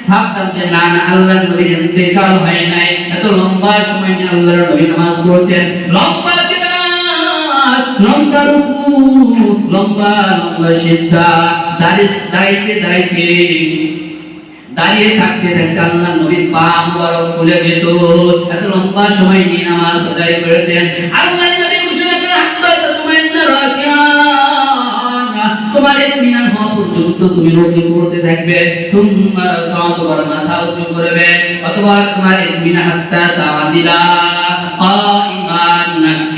Speaker 1: ভাবতাম যে না না, আল্লাহর নবীর ইন্তেকাল হয় নাই। এত লম্বা সময় আল্লাহর নবী নামাজ পড়তেন, লম্বা কিরাত, লম্বা রুকু, লম্বা লম্বা সিজদা, দাঁড়িয়ে থাকতে থাকতে আল্লাহর নবীর পা মুবারক ফুলে যেত। এত লম্বা সময় নিয়ে নামাজ আদায় করতেন। আল্লাহর নবী ঘোষণা করেন, হাত্তা তাতমাইন্না রাকিআন, তোমার ইতমিনান হওয়া পর্যন্ত তুমি রুকু করতে থাকবে। তুম্মা রাকা'ত, তোমার মাথা উঁচু করবে, অথবা তোমার ইতমিনান হাত্তা তা'দিলা কাইমান,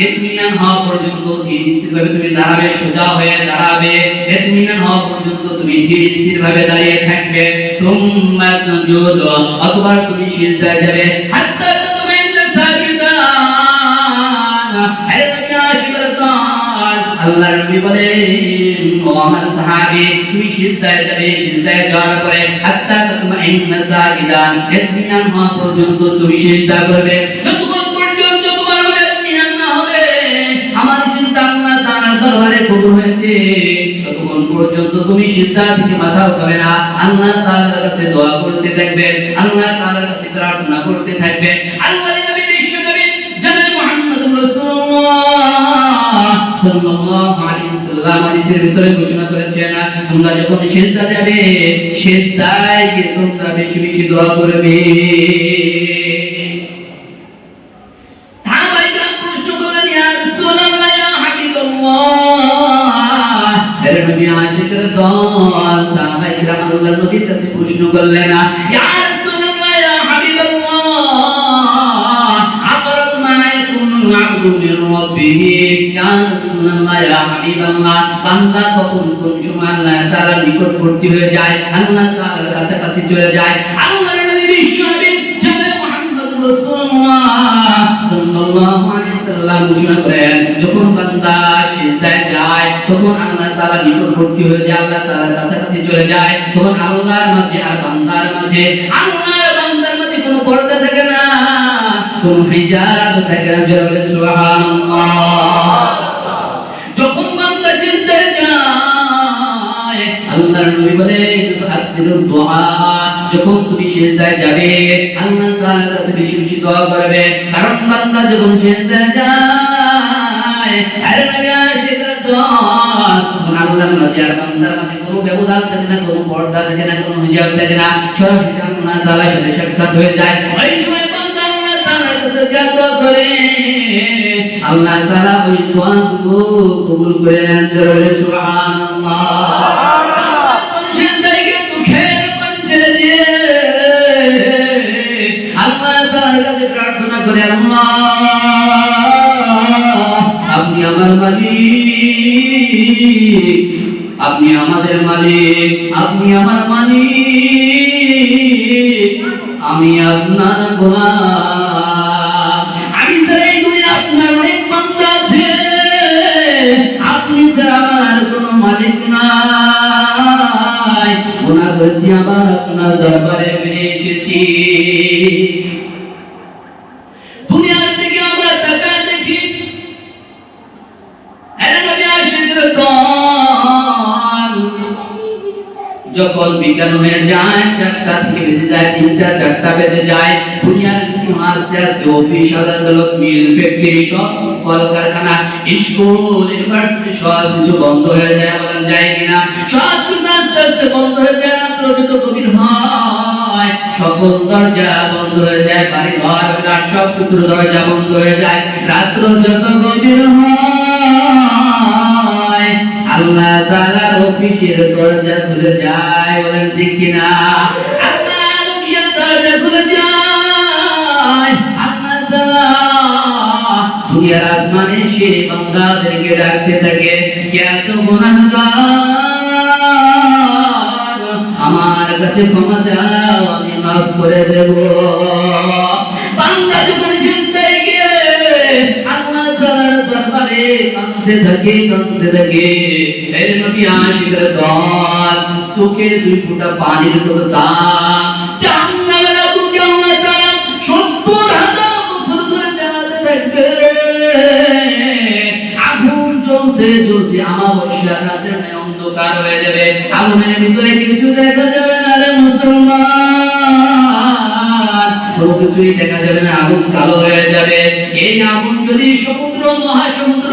Speaker 1: ইতমিনান হওয়া পর্যন্ত ধীর স্থিরভাবে তুমি দাঁড়াবে, সোজা হয়ে দাঁড়াবে। ইতমিনান হওয়া পর্যন্ত তুমি ধীর স্থিরভাবে দাঁড়িয়ে থাকবে। তুম্মা সুজুদ, অথবা তুমি সিজদায় যাবে, হাত্তা তাতমাইন্না সাজিদান। আল্লাহর নবী বলেন, ও আমার সাহাবী, তুমি সিজদায় যাবে, সিজদায় যাওয়ার পরে হাত্তা তাতমাইন্না সাজিদান, ইতমিনান হওয়া পর্যন্ত তুমি সিজদা করবে। যতক্ষণ পর্যন্ত তোমার মনে ইতমিনান না হবে, আমার সিজদা আল্লাহ তাআলার দরবারে কবুল হয়েছে, ততক্ষণ পর্যন্ত তুমি সিজদা থেকে মাথা উঠাবে না। আল্লাহ তাআলার কাছে দোয়া করতে থাকবে, আল্লাহ তাআলার কাছে প্রার্থনা করতে থাকবে। আল্লাহর নবী, বিশ্ব নবী জনাব মুহাম্মদুর রাসূলুল্লাহ সাল্লাল্লাহু আলাইহি ওয়াসাল্লাম হাদিসের ভিতরে ঘোষণা করেছেন, তোমরা যখন সিজদা যাবে, সিজদায় গিয়ে তোমরা বেশি বেশি দোয়া করবে। সাহাবাইরা প্রশ্ন করলেন, ইয়া রাসূলুল্লাহ, ইয়া হাবিবাল্লাহ, এর নবী আশিকের দল সাহাবাইরা আল্লাহর নবীর কাছে প্রশ্ন করলেন, ইয়া রাসূলুল্লাহ, ইয়া হাবিবাল্লাহ, আকরাব মা ইয়াকুনুল আবদু মির রাব্বিহি, ইয়া রাসূলুল্লাহ, ইয়া হাবিবাল্লাহ, বান্দা কখন কোন সময় আল্লাহ তাআলার নিকটবর্তী হয়ে যায়, আল্লাহ তাআলার কাছাকাছি চলে যায়। আল্লাহর নবী বিশ্ব নবী জনাব মুহাম্মদুর রাসূলুল্লাহ সাল্লাল্লাহু আলাইহি ওয়াসাল্লাম ঘোষণা করেন, যখন বান্দা সিজদায় যায় তখন আল্লাহ তাআলা নিকটবর্তী হয়ে যায়, আল্লাহ তাআলার কাছাকাছি চলে যায়। তখন আল্লাহর মাঝে আর বান্দার মাঝে, আল্লাহর বান্দার মাঝে কোনো পর্দা থাকে না। কোন হিজাব থাকে না। জোরে বলেন সুবহানাল্লাহ। যখন বান্দা সিজদায় যায় আল্লাহর নবী বলেন আকদিরু দুআ, যখন তুমি সিজদায় যাবে আল্লাহ তাআলার কাছে বেশি বেশি দোয়া করবে, কারণ বান্দা যখন সিজদায় যায় আরে নবী সিজদায় দোয়া আল্লাহর নবী আর বান্দার মাঝে কোনো ব্যবধান থাকে না, কোনো পর্দা থাকে না, কোনো হিজাব থাকে না, সরাসরি আল্লাহ তাআলার সাথে সাক্ষাৎ হয়ে যায়। ওই সময় বান্দা আল্লাহ তাআলার কাছে যা দোয়া করে আল্লাহ তাআলা ওই দোয়াগুলো কবুল করে নেন। জোরে বলে সুবহানাল্লাহ। জিন্দেগি চোখের পানি ছেড়ে দিয়ে আল্লাহ তাআলার কাছে প্রার্থনা করে, আল্লাহ আপনি আমার মালিক, আপনি আমাদের মালিক, আপনি আমার মালিক, আমি আপনার গোলাম, আমি চাই তুমি আপনার অনেক বান্দা আছে, আপনি ছাড়া আমার কোনো মালিক নাই, গুনাহ করেছি আবার আপনার দরবারে ফিরে এসেছি। দুনিয়ার দিকে আমরা তাকায় দেখি যখন বিজ্ঞান হয়ে যায় 4টা থেকে বেজে যায়, 3টা 4টা বেজে যায়, দুনিয়ার আস্তে আস্তে অফিস আদালত মিল ফ্যাক্টরি সব কলকারখানা স্কুল ইউনিভার্সিটি সব কিছু বন্ধ হয়ে যায়। বলেন যায় কিনা? সব কিছু আস্তে আস্তে বন্ধ হয়ে যায়। রাত্র যত গভীর হয় সকল দরজা বন্ধ হয়ে যায়, বাড়ি ঘর ফ্ল্যাট সব কিছুর দরজা বন্ধ হয়ে যায়। রাত্র যত গভীর হয় আল্লাহ তাআলার অফিসের দরজা খুলে যায়। বলেন ঠিক কিনা? আল্লাহর অফিসের দরজা খুলে যায়। আল্লাহ তাআলা দুনিয়ার আসমানে সে বান্দাদেরকে ডাকতে থাকে, কে আছো গুনাহগার, আমার কাছে ক্ষমা চাও, আমি মাফ করে দেব। বান্দা যখন সিজদায় গিয়ে আল্লাহ তাআলার দরবারে কাঁদতে থাকে কাঁদতে থাকে, এর নবী আশিকের দল চোখের 2 ফোঁটা পানির মতো দাম জাহান্নামের আগুনকে আল্লাহ তাআলা 70,000 বছর ধরে জ্বালাতে থাকবে। আগুন জ্বলতে জ্বলতে আমাবস্যা রাতের ন্যায় অন্ধকার হয়ে যাবে, আগুনের ভিতরে কিছু দেখা যাবে না রে মুসলমান, কোনো কিছুই দেখা যাবে না, আগুন কালো হয়ে যাবে। এই আগুন যদি সমুদ্র মহাসমুদ্র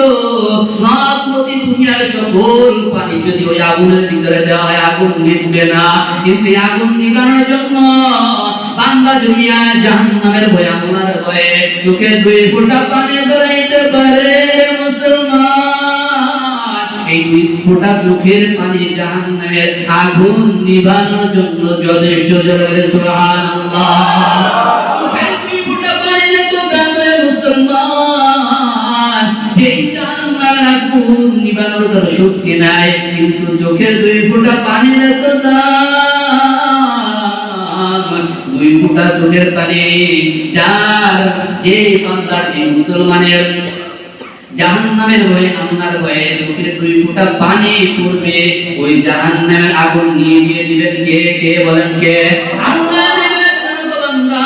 Speaker 1: নদ নদী দুনিয়ার সকল পানি যদি ওই আগুনের ভিতরে দেওয়া হয় আগুন নিভবে না। কিন্তু আগুন নিভানোর জন্য বান্দা দুনিয়া জাহান্নামের ভয়ে আল্লাহর ভয়ে চোখে 2 ফোঁটা পানি বেরাইতে পারে মুসলমান। এই 2 ফোঁটা চোখের পানি জাহান্নামের আগুন নিভানোর জন্য যথেষ্ট। জোরে সুবহানাল্লাহ। চোখের 2 ফোঁটা পানি তো দামে মুসলমান, যেই জাহান্নামের আগুন নিভানোর কোনো শক্তি নাই, কিন্তু চোখের 2 ফোঁটা পানির তো দাম। 2 ফোঁটা চোখের পানি যার যে বান্দার যে মুসলমানের জাহান্নামের ভয়ে আল্লাহর ভয়ে চোখের 2 ফোঁটা পানি পড়বে, ওই জাহান্নামের আগুন নিভিয়ে দিবেন কে? কে বলেন কে? আল্লাহ দিবেন। বান্দা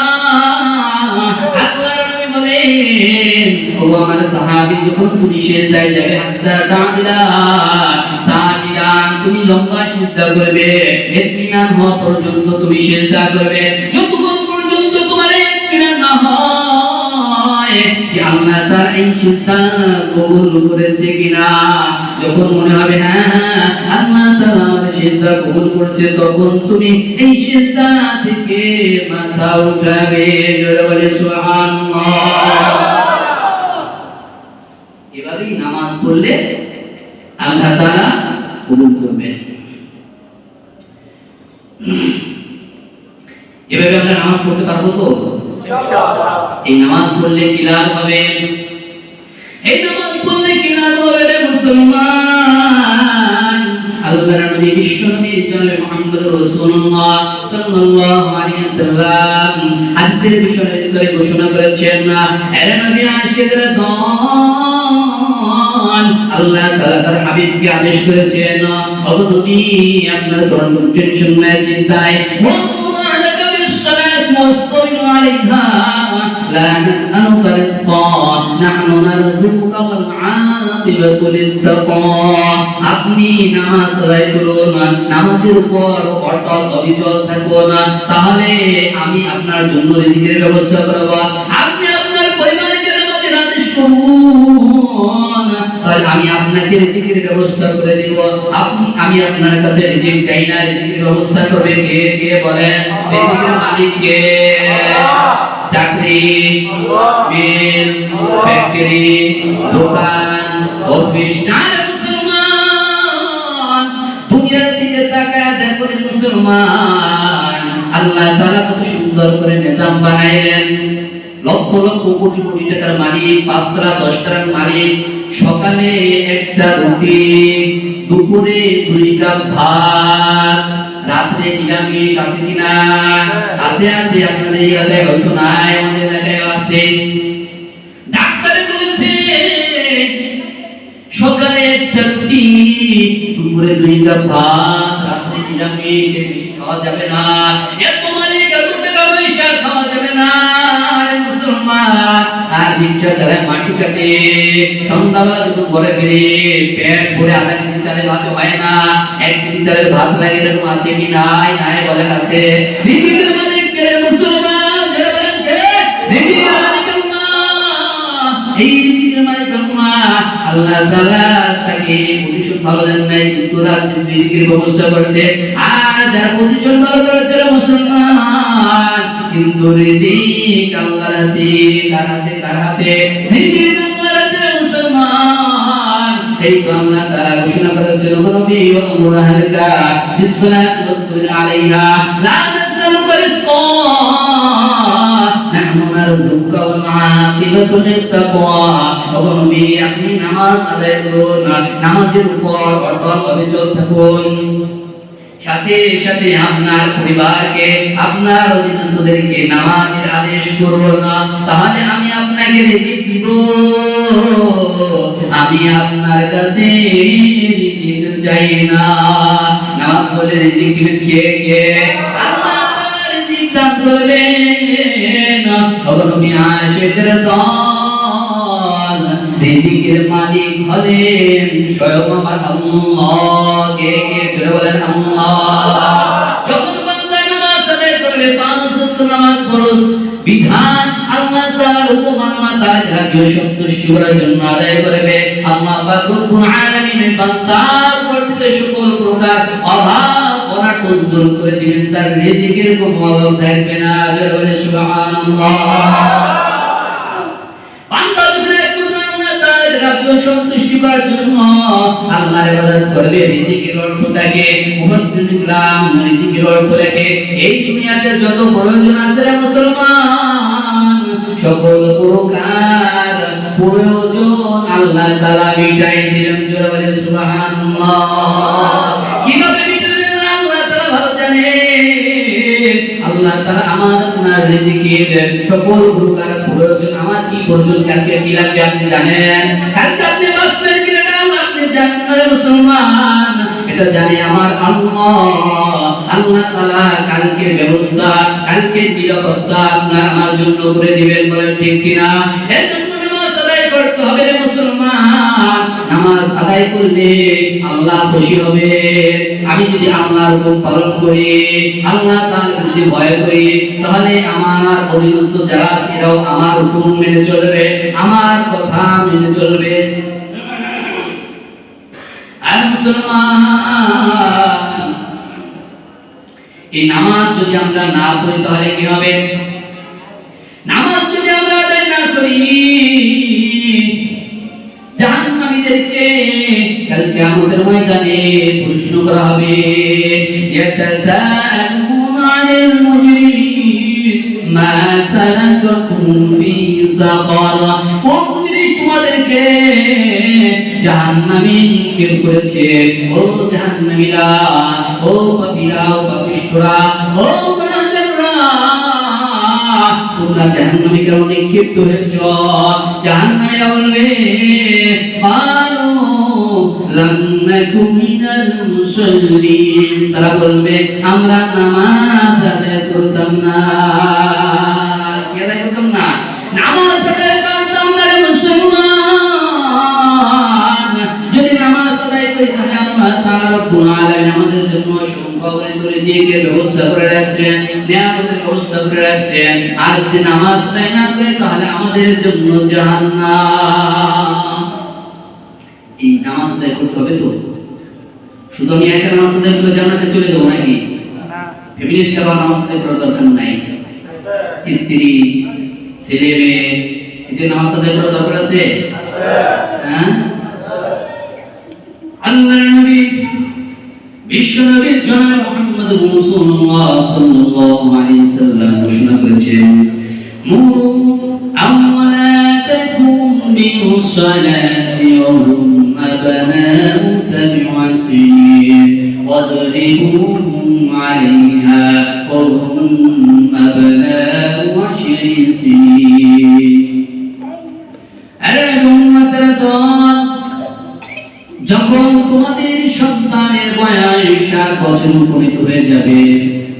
Speaker 1: আল্লাহর নবী বলেন, ও আমার সাহাবী, যখন তুমি সিজদায় যাবে হাত্তা তা'দিলা সাজিদান, তুমি লম্বা সিজদা করবে, ইতমিনান হওয়া পর্যন্ত তুমি সিজদা করবে। যতক্ষণ পর্যন্ত তোমার ইতমিনান না হয় যে আল্লাহ তাআলা এই সিজদা কবুল করেছে কিনা, যখন মনে হবে হ্যাঁ আল্লাহ তাআলা আমার সিজদা কবুল করেছে, তখন তুমি এই সিজদা থেকে মাথা উঠাবে। জোরে বলে সুবহানাল্লাহ। এভাবেই নামাজ পড়লে আল্লাহ তাআলা কবুল করবেন। এভাবে আমরা নামাজ পড়তে পারবো তো ইনশাআল্লাহ। এই নামাজ পড়লে কি লাভ হবে? এই নামাজ পড়লে কি লাভ হবে রে মুসলমান? আল্লাহর নবী বিশ্বনবী জনাবে মুহাম্মদ রাসূলুল্লাহ সাল্লাল্লাহু আলাইহি ওয়াসাল্লাম হাদিসের বিষয়ে ঘোষণা করেছেন, এর নবী আশিকরা দন আল্লাহ তাআলা তার হাবিবকে আদেশ করেছেন, ওগো তুমি আপনার কোনো টেনশন নাই, চিন্তায় ওয়াসতাবিরু আলাইহা লা নাসআলুকা রিজকা নাহনু নারযুকুকা ওয়াল আকিবাতু লিত-তাকওয়া। আপনি নামাজ আদায় করুন, নামাজের উপর অটল অবিচল থাকুন, তাহলে আমি আপনার জন্য রিজিকের ব্যবস্থা করব। আপনি আপনার পরিবারকে নামাজের আদেশ করুন, তাহলে আমি আপনাকে রিজিকের ব্যবস্থা করে দেব। আমি আপনার কাছে রিজিক চাই না, রিজিকের ব্যবস্থা করবে কে? কে বলেন? রিজিকের মালিক কে? চাকরি, মিল, ফ্যাক্টরি, দোকান, অফিস না মুসলমান। দুনিয়ার দিকে তাকায় দেখো মুসলমান, আল্লাহ তাআলা কত সুন্দর করে নিজাম বানাইলেন। লক্ষ লক্ষ কোটি কোটি টাকার মালিক, 5 তলা 10 তলার মালিক, সকালে একটা রুটি, দুপুরে 2 কাপ ভাত, রাতে নিরামিষ আছে কিনা? আছে আছে, আপনাদের এলাকায় হয়তো নাই, আমাদের এলাকায় আছে। ডাক্তার বলেছে সকালে একটা রুটি, দুপুরে 2 কাপ ভাত, রাতে নিরামিষ, বেশি খাওয়া যাবে না। এত মালিক, এত টাকা পয়সা খাওয়া যাবে না মুসলমান। আর রিক্সা চালায়, মাটি কাটে, সন্ধ্যাবেলা যখন ঘরে বেরিয়ে পেট ভরে 1/2 কেজি চালের ভাত হয় না, 1 কেজি চালের ভাত লাগে, এরকম আছে কি? নাই। নাই বলেন আছে। রিজিকের মালিক কে মুসলমান? যারা বলেন কে? রিজিকের মালিক আল্লাহ। এই রিজিকের মালিক আল্লাহ। আল্লাহ তাআলা তাকে প্রতিশোধ ভালো দেন নাই, কিন্তু রিজিকের ব্যবস্থা করেছে। আর যারা প্রতিশোধ ভালো করেছে মুসলমান, কিন্তু রিজিক আল্লাহর হাতে। কার হাতে? কার হাতে? রিজিক আল্লাহর হাতে মুসলমান। এই আল্লাহ তাআলা ঘোষণা করেছেন, নবী ওয়া আমর আহলাকা বিসসালাতি ওয়াসতাবির আলাইহা লা নাসআলুকা রিজকা নাহনু নারযুকুকা ওয়াল আকিবাতু লিত-তাকওয়া। ও নবী, আপনি নামাজ আদায় করুন, নামাজের উপর অটল অবিচল থাকুন, সাথে সাথে আপনার পরিবারকে, আপনার অধীনস্থদেরকে নামাজের আদেশ করুন, তাহলে আমি আপনাকে রিজিক দিব। আমি আপনার কাছে রিজিক চাই না। নামাজ পড়লে রিজিক দিবেন কে? কে? আল্লাহ তাআলা রিজিক দান করবেন। ওগো নবী, আয়েশাদের দল, রিজিকের মালিক হলেন স্বয়ং আমার আল্লাহ। কে? কে? করে বলেন আল্লাহ। যখন বান্দা নামাজ আদায় করবে, 5 ওয়াক্ত নামাজ ফরজ বিধান, আল্লাহ তাআলার হুকুম আল্লাহ তাআলা রাজ্য সন্তুষ্ট করার জন্য আদায় করবে। আল্লাহ পাক রব্বুল আলামিনের বান্দার প্রতি সকল প্রকার অভাব অনাটন দূর করে দিবেন, তার রিজিকের কোনো অভাব থাকবে না। জোরে বলে সুবহানাল্লাহ। বান্দা যদি আল্লাহ তাআলার রাজ্য সন্তুষ্ট করার জন্য আল্লাহর ইবাদত করবে, রিজিকের অর্থটাকে মুফাসসিরিন ইকরাম রিজিকের অর্থ লেখে এই দুনিয়াতে যত প্রয়োজন আছে মুসলমান, সকল প্রকার প্রয়োজন আল্লাহ তাআলা মিটাই দিবেন। জোরে বলে সুবহানাল্লাহ। কিভাবে মিটাবেন আল্লাহ তাআলা ভালো জানেন। আল্লাহ তাআলা আমার আপনার রিজিকের সকল প্রকার প্রয়োজন, আমার কি প্রয়োজন, কালকে কি লাগবে আপনি জানেন, কালকে আপনি বাঁচবেন কি না আপনি জানেন মুসলমান। এটা জানে আমার আল্লাহ। আল্লাহ তাআলা কালকে ব্যবস্থা, কালকে নিরাপত্তা আপনার আমার জন্য করে দিবেন। বলেন ঠিক কিনা? এর জন্য নামাজ আদায় করতে হবে রে মুসলমান। নামাজ আদায় করলে আল্লাহ খুশি হবে। আমি যদি আল্লাহর হুকুম পালন করি, আল্লাহ তাআলাকে যদি ভয় করি, তাহলে আমার অধীনস্থ যারা আছে এরাও আমার হুকুম মেনে চলবে, আমার কথা মেনে চলবে। আর মুসলমান, এই নামাজ যদি আমরা না পড়ি তাহলে কি হবে? নামাজ যদি আমরা আদায় না করি, জাহান্নামীদেরকে কাল কিয়ামতের ময়দানে প্রশ্ন করা হবে। ইয়াতাসাআলুনা আনিল মুজরিমিন মা সালাকাকুম ফি সাকার। কোন জিনিস তোমাদেরকে জাহান্নামে নিক্ষেপ করেছে? ও জাহান্নামীরা, ও পাপীরা, ও পাপিষ্ঠরা, ও গুনাহগাররা, তোমরা জাহান্নামে কেন নিক্ষিপ্ত হয়েছ? জাহান্নামীরা বলবে, আলো লাম নাকু মিনাল মুসাল্লিন। তারা বলবে, আমরা নামাজ আদায় করতাম না। কি আদায় করতাম না? সংখ্যাগরিত রিজিকের ব্যবস্থা করে রাখছেন, নিয়ামতের ব্যবস্থা করে রাখছেন। আর যদি নামাজ আদায় না করে তাহলে আমাদের জন্য জাহান্নাম। এই নামাজ আদায় করতে হবে তো। শুধু আমি একটা নামাজ আদায় করে জান্নাতে চলে যাবো নাকি? ফ্যামিলির কারো নামাজ আদায় করার দরকার নাই। স্ত্রী, ছেলে মেয়ে এদের নামাজ আদায় করার দরকার আছে? হ্যাঁ, আল্লাহর নবী বিশ্ব নবী জনাব মুহাম্মদ রাসূলুল্লাহ সাল্লাল্লাহু আলাইহি সাল্লাম ঘোষণা করেছেন, মুরু আওলাদাকুম বিস-সালাতি ওয়া হুম আবনাউ সাব'a সিনিন ওয়াদরিবুহুম আলাইহা ওয়া হুম আবনাউ 'ashri সিনিন। আরে উম্মতের দল, যখন তোমাদের সন্তানের বয়স 7 বছর উপনীত হয়ে যাবে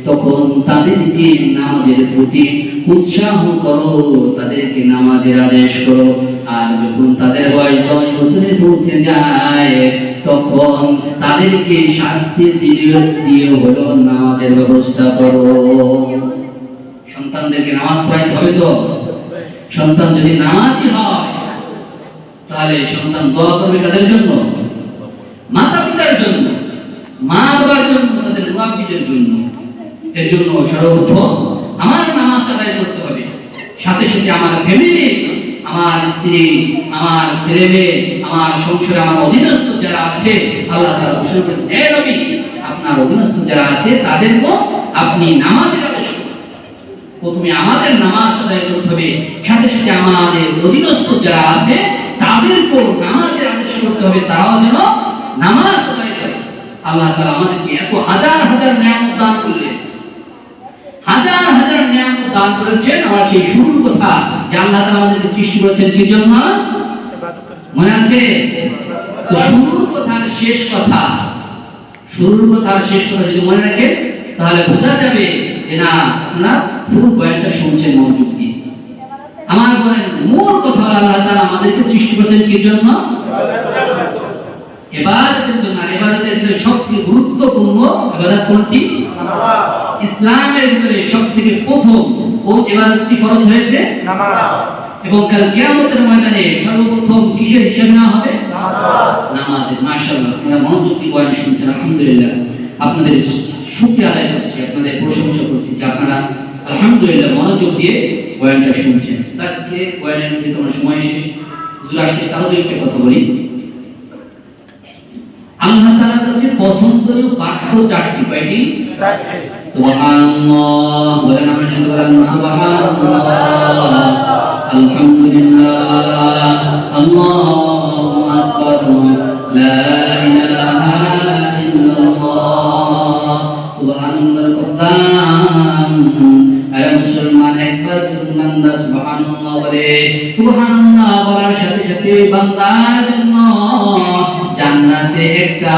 Speaker 1: তখন তাদেরকে নামাজের প্রতি উৎসাহ করো, তাদেরকে নামাজের আদেশ করো। আর যখন তাদের বয়স 10 বছরে পৌঁছে যায় তখন তাদেরকে শাস্তি দিয়ে হলো নামাজের ব্যবস্থা করো। সন্তানদেরকে নামাজ পড়াইতে হবে তো। সন্তান যদি নামাজি হয় তাহলে সন্তান দোয়া করবে কাদের জন্য? মাতা পিতার জন্য, মা বাবার জন্য, তাদের মুরাব্বিদের জন্য। এর জন্য সর্বপ্রথম আমার নামাজ আদায় করতে হবে, সাথে সাথে আমার ফ্যামিলি, আমার স্ত্রী, আমার ছেলে মেয়ে, আমার সংসারে আমার অধীনস্থ যারা আছে, আল্লাহ তাআলা ঘোষণা করেছেন, হে নবী আপনার অধীনস্থ যারা আছে তাদেরকে আপনি নামাজের আদেশ করুন। প্রথমে আমাদের নামাজ আদায় করতে হবে, সাথে সাথে আমাদের অধীনস্থ যারা আছে তাদেরকেও নামাজের আদেশ করতে হবে, তারাও যেন নামাজ আদায় করে। আল্লাহ তাআলা আমাদেরকে এত হাজার হাজার নিয়ামত দান করলেন, হাজার হাজার নিয়ামত দান করেছেন। আমরা সেই শুরুর কথা যে আল্লাহ তাআলা আমাদেরকে সৃষ্টি করেছেন কি জন্য মনে আছে? তো শুরুর কথা আর শেষ কথা, শুরুর কথা আর শেষ কথা যদি মনে রাখেন তাহলে বোঝা যাবে যে না আপনারা ফুল বয়ানটা শুনছেন মনোযোগ দিয়ে। আমার বলেন মূল কথা আল্লাহ তাআলা আমাদেরকে সৃষ্টি করেছেন কি জন্য? ইবাদতের জন্য। ইবাদতের ভিতরে সবথেকে গুরুত্বপূর্ণ ইবাদত কোনটি? নামাজ। ইসলামের ভিতরে সবথেকে প্রথম কোন ইবাদতটি ফরজ হয়েছে? নামাজ। এবং কাল কিয়ামতের ময়দানে সর্বপ্রথম কিসের হিসাব নেওয়া হবে? নামাজ। নামাজের। মাশাআল্লাহ, আপনারা মনোযোগ দিয়ে বয়ান শুনছেন, আলহামদুলিল্লাহ। আপনাদের শুকরিয়া আদায় করছি, আপনাদের প্রশংসা করছি যে আপনারা আলহামদুলিল্লাহ মনোযোগ দিয়ে বয়ানটা শুনছেন। আজকে বয়ানের মধ্যে তোমার সময় শেষ, হুজুর আসলে তারও একটা কথা বলি। আল্লাহ তাআলার কাছে পছন্দনীয় বাক্য 4টি। কয়টি? 4টি। সুবহানাল্লাহ, বলেন আমরা শুনতে বলেন সুবহানাল্লাহ, আলহামদুলিল্লাহ, আল্লাহু আকবার, লা ইলাহা ইল্লাল্লাহ। সুবহানাল্লাহ কদ্দাম। আরে মুসলমান একবার বান্দা সুবহানাল্লাহ বলে, সুবহানাল্লাহ বলার সাথে সাথে বান্দার জন্য জান্নাতে একটা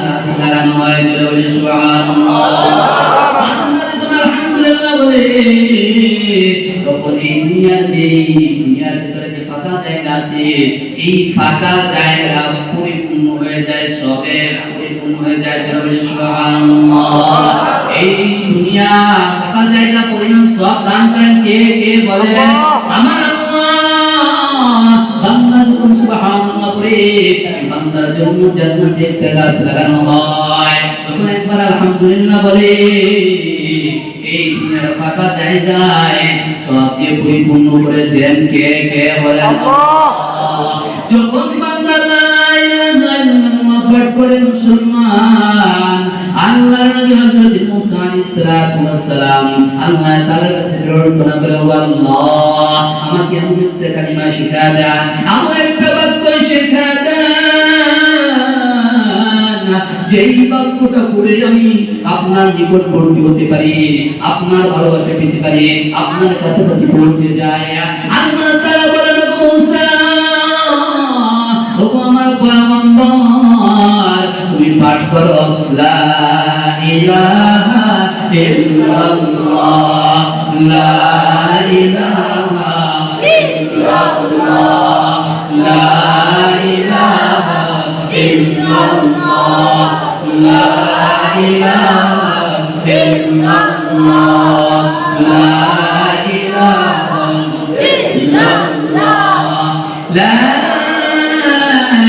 Speaker 1: গাছ লাগানো হয়। বলে সুবহানাল্লাহ। বান্দার জন্য আলহামদুলিল্লাহ বলে তখন এই দুনিয়ার ভিতরে যে ফাঁকা জায়গা আছে এই ফাঁকা জায়গা পরিপূর্ণ হয়ে যায়, সবে পরিপূর্ণ হয়ে যায়। বলে সুবহানাল্লাহ। এই দুনিয়া ফাঁকা জায়গা পরিমাণ সব দান করেন কে? কে বলে? আমার আল্লাহ। বান্দা যখন সুবহানাল্লাহ বলে বান্দার জন্য জান্নাতে একটা গাছ লাগানো হয়, তখন একবার আলহামদুলিল্লাহ বলে এই দুনিয়ার ফাঁকা জায়গায় সব দিয়ে পরিপূর্ণ করে দেন কে? কে বলে? আল্লাহ। যখন বান্দা লা ইলাহা ইল্লাল্লাহ পাঠ করে মুসলমান, আল্লাহর নবী হযরত মুসা আলাইহিস সালাতু ওয়াস সালাম আল্লাহ তাআলার কাছে প্রার্থনা করে, ও আল্লাহ আমাকে এমন একটা কালিমা শিখা দেন, এমন একটা বাক্য শিখা দেন যেই বাক্যটা পড়ে আমি আপনার নিকটবর্তী হতে পারি, আপনার ভালোবাসা পেতে পারি, আপনার কাছাকাছি পৌঁছে যায়। আল্লাহ তাআলা বলেন, মুসা ও আমার পয়গম্বর তুমি পাঠ করো লা ইলাহা ইল্লাল্লাহ, লা ইলাহা ইল্লাল্লাহ, লা ইলাহা ইল্লাল্লাহ, লা ইলাহা ইল্লাল্লাহ লা ইলাহা ইল্লাল্লাহ লা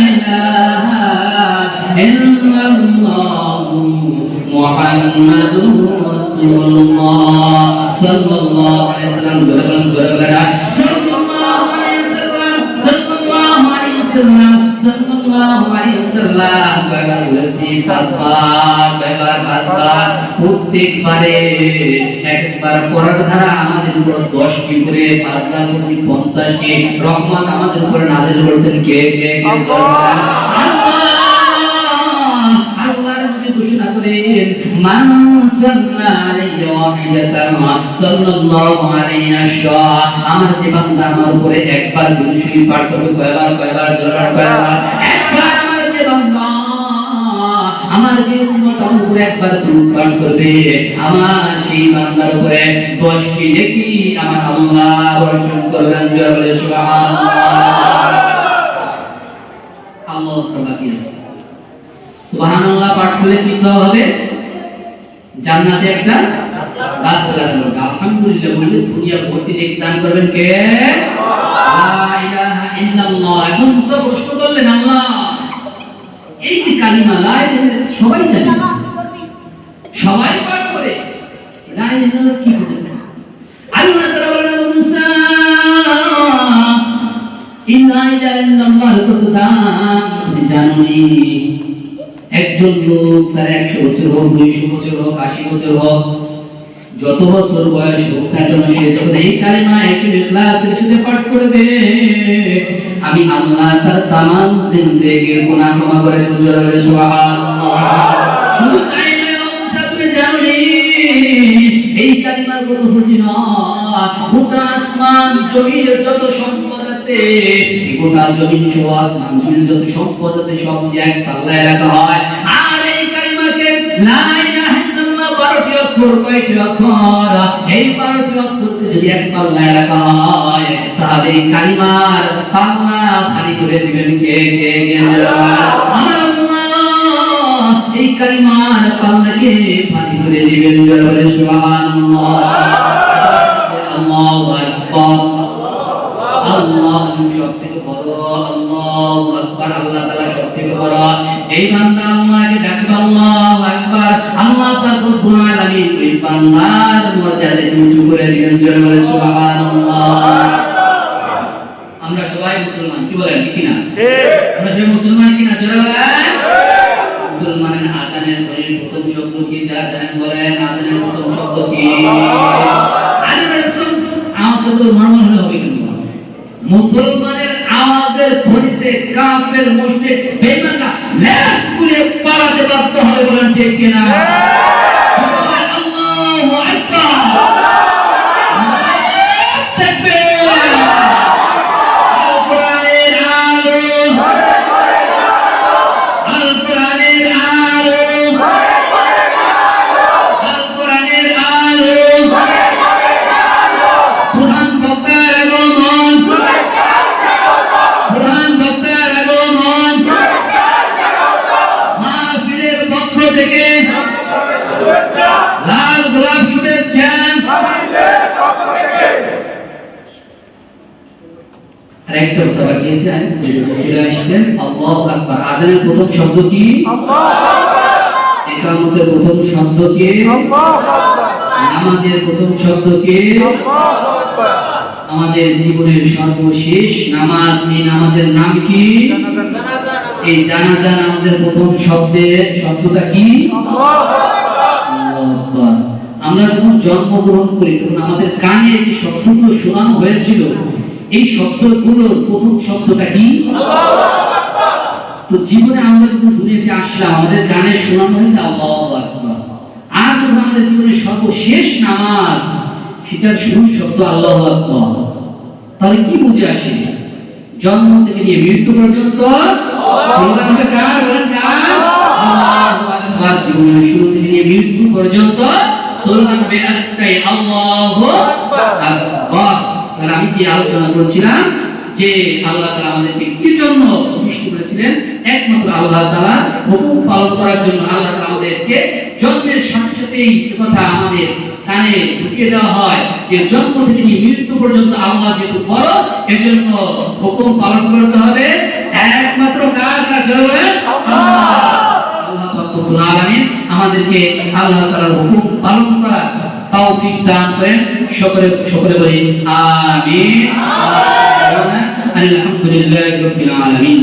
Speaker 1: ইলাহা ইল্লাল্লাহ মুহাম্মাদুর রাসূলুল্লাহ সাল্লাল্লাহু আলাইহি ওয়াসাল্লাম জোরে বলেন সাল্লাল্লাহু আলাইহি ওয়াসাল্লাম সাল্লাল্লাহু আলাইহি ওয়াসাল্লাম সাল্লাল্লাহু আলাইহি ওয়াসাল্লাম কয়বার বলেছি পাঁচবার প্রত্যেকবারে একবার পড়ার ধারা আমাদের উপর 10টি করে পাঁচবার বলছি 50টি রহমত আমাদের উপর নাযিল করেছেন কে আল্লাহর নবী ঘোষণা করেন মান সাল্লাল্লাহু আলাইহি ওয়াসাল্লাম আমার যে বান্দা আমার উপরে একবার দুরূদ শরীফ পাঠ করবে কয়বার জোরে কয়বার একবার আমার যে বান্দা আমার যে উম্মত আমার উপরে একবার দুরূদ পাঠ করবে আমার সেই বান্দার উপরে 10টি নেকি আমার আল্লাহ বর্ষণ করবেন জোরে বলে সুবহানাল্লাহ আল্লাহ প্রবাকি আছে সুবহানাল্লাহ পাঠ করলে কি সওয়াব হবে জান্নাতে একটা গাছ লাগানো আলহামদুলিল্লাহ বললে দুনিয়া ভর্তি নেকি দান করবেন কে লা ইলাহা ইল্লাল্লাহ এখন সব প্রশ্ন করলেন আল্লাহ এই যে কালিমা লা ইলাহা সবাই জানে সবাই পাঠ করে লা ইলাহা কি বুঝেন আল্লাহ তাআলা বলেন মুসা ইন্না ইলাহা ইল্লাল্লাহ কত দাম তুমি জানোনি একজন লোক তার 100 বছর হোক 200 বছর হোক 80 বছর হোক যত বছর বয়স হোক না কেন সে যখন এই কালিমা একটি ইখলাসের সাথে পাঠ করবে আমি আল্লাহ তার तमाम জিন্দেগীর গুনাহ ক্ষমা করে দেব জোরে বলে সুবহানাল্লাহ শুধু তাই নয় মুসা তুমি জানোনি এই কালিমার কত ফজিলত গোটা আসমান জমিনের যত সম্পদ আছে গোটা জমিন সহ আসমান জমিনের যত সম্পদ আছে সব দিয়ে এক পাল্লায় রাখা হয় আর এই কালিমাকে লা ইলাহা ইল্লাল্লাহ 12টি অক্ষর কয়টি অক্ষর এই 12টি অক্ষরকে যদি এক পাল্লায় রাখা হয় তাহলে এই কালিমার পাল্লা ভারী করে দিবেন কে আমার আল্লাহ এই কালিমার পাল্লাকে ভারী করে দিবেন বলে সুবহানাল্লাহ আল্লাহু আকবার আল্লাহ সবথেকে বড় আল্লাহু আকবার আল্লাহ তাআলা সবথেকে বড় যেই বান্দা আল্লাহকে ডাকবে আল্লাহু আকবার আল্লাহ পাক রব্বুল আলামিন ওই বান্দার মর্যাদা উঁচু করে দিবেন জোরে বলে সুবহানাল্লাহ আমরা সবাই মুসলমান কি বলেন ঠিক না আমরা সবাই মুসলমান কিনা জোরে বলেন মুসলমানের আযানের প্রথম শব্দ কি যারা জানেন বলেন আযানের প্রথম শব্দ কি আযানের প্রথম আওয়াজ শব্দ নরমাল হলে হবে কিন্তু মুসলমানের আওয়াজের ধ্বনিতে কাফের মুশরিক বেঈমানরা লেজ খুলে পালাতে বাধ্য হবে বলেন ঠিক কিনা আল্লাহু আকবার তাকবীর আল কোরআনের আলো আল কোরআনের আলো আল কোরআনের আলো প্রধান বক্তার আগমন প্রধান বক্তার আগমন মাহফিলের পক্ষ থেকে লাল গোলাপ শুভেচ্ছা আরেকটা কথা বাকি আছে চলে আসছেন আল্লাহু আকবার আযানের প্রথম শব্দ কি আল্লাহু আকবার ইকামতের প্রথম শব্দ কি আল্লাহু আকবার নামাজের প্রথম শব্দ কি আল্লাহু আকবার আমাদের জীবনের সর্বশেষ নামাজ এই নামাজের নাম কি জানাজা এই জানাজা নামাজের প্রথম শব্দটা কি আল্লাহু আকবার আমরা যখন জন্মগ্রহণ করি তখন আমাদের কানে যে শব্দগুলো শোনানো হয়েছিল এই শব্দগুলোর প্রথম শব্দটা কি আল্লাহু আকবার তো জীবনে আমরা যখন দুনিয়াতে আসলাম আমাদের কানে শোনানো হয়েছে আল্লাহু আকবার আর যখন আমাদের জীবনের সর্বশেষ নামাজ সেটার শুরুর শব্দ আল্লাহু আকবার তাহলে কি বুঝে আসে জন্ম থেকে নিয়ে মৃত্যু পর্যন্ত স্লোগানটা কার আল্লাহু আকবার জীবনের শুরু থেকে নিয়ে মৃত্যু পর্যন্ত স্লোগান একটাই আল্লাহু আকবার তাহলে আমি যে আলোচনা করছিলাম যে আল্লাহ তাআলা আমাদেরকে কি জন্য সৃষ্টি করেছিলেন একমাত্র আল্লাহ তাআলা হুকুম পালন করার জন্য আল্লাহ তাআলা আমাদেরকে জন্মের সাথে সাথেই কথা আমাদের কানে ঢুকিয়ে দেওয়া হয় যে জন্ম থেকে মৃত্যু পর্যন্ত আল্লাহ যেহেতু বড়, এর জন্য হুকুম পালন করতে হবে একমাত্র কার কার জন্য আল্লাহ পাক রব্বুল আলামিন আমাদেরকে আল্লাহ তাআলার হুকুম পালন করার তৌফিক দান করেন। সকলে বলি আমিন। আলহামদুলিল্লাহি রাব্বিল আলামিন।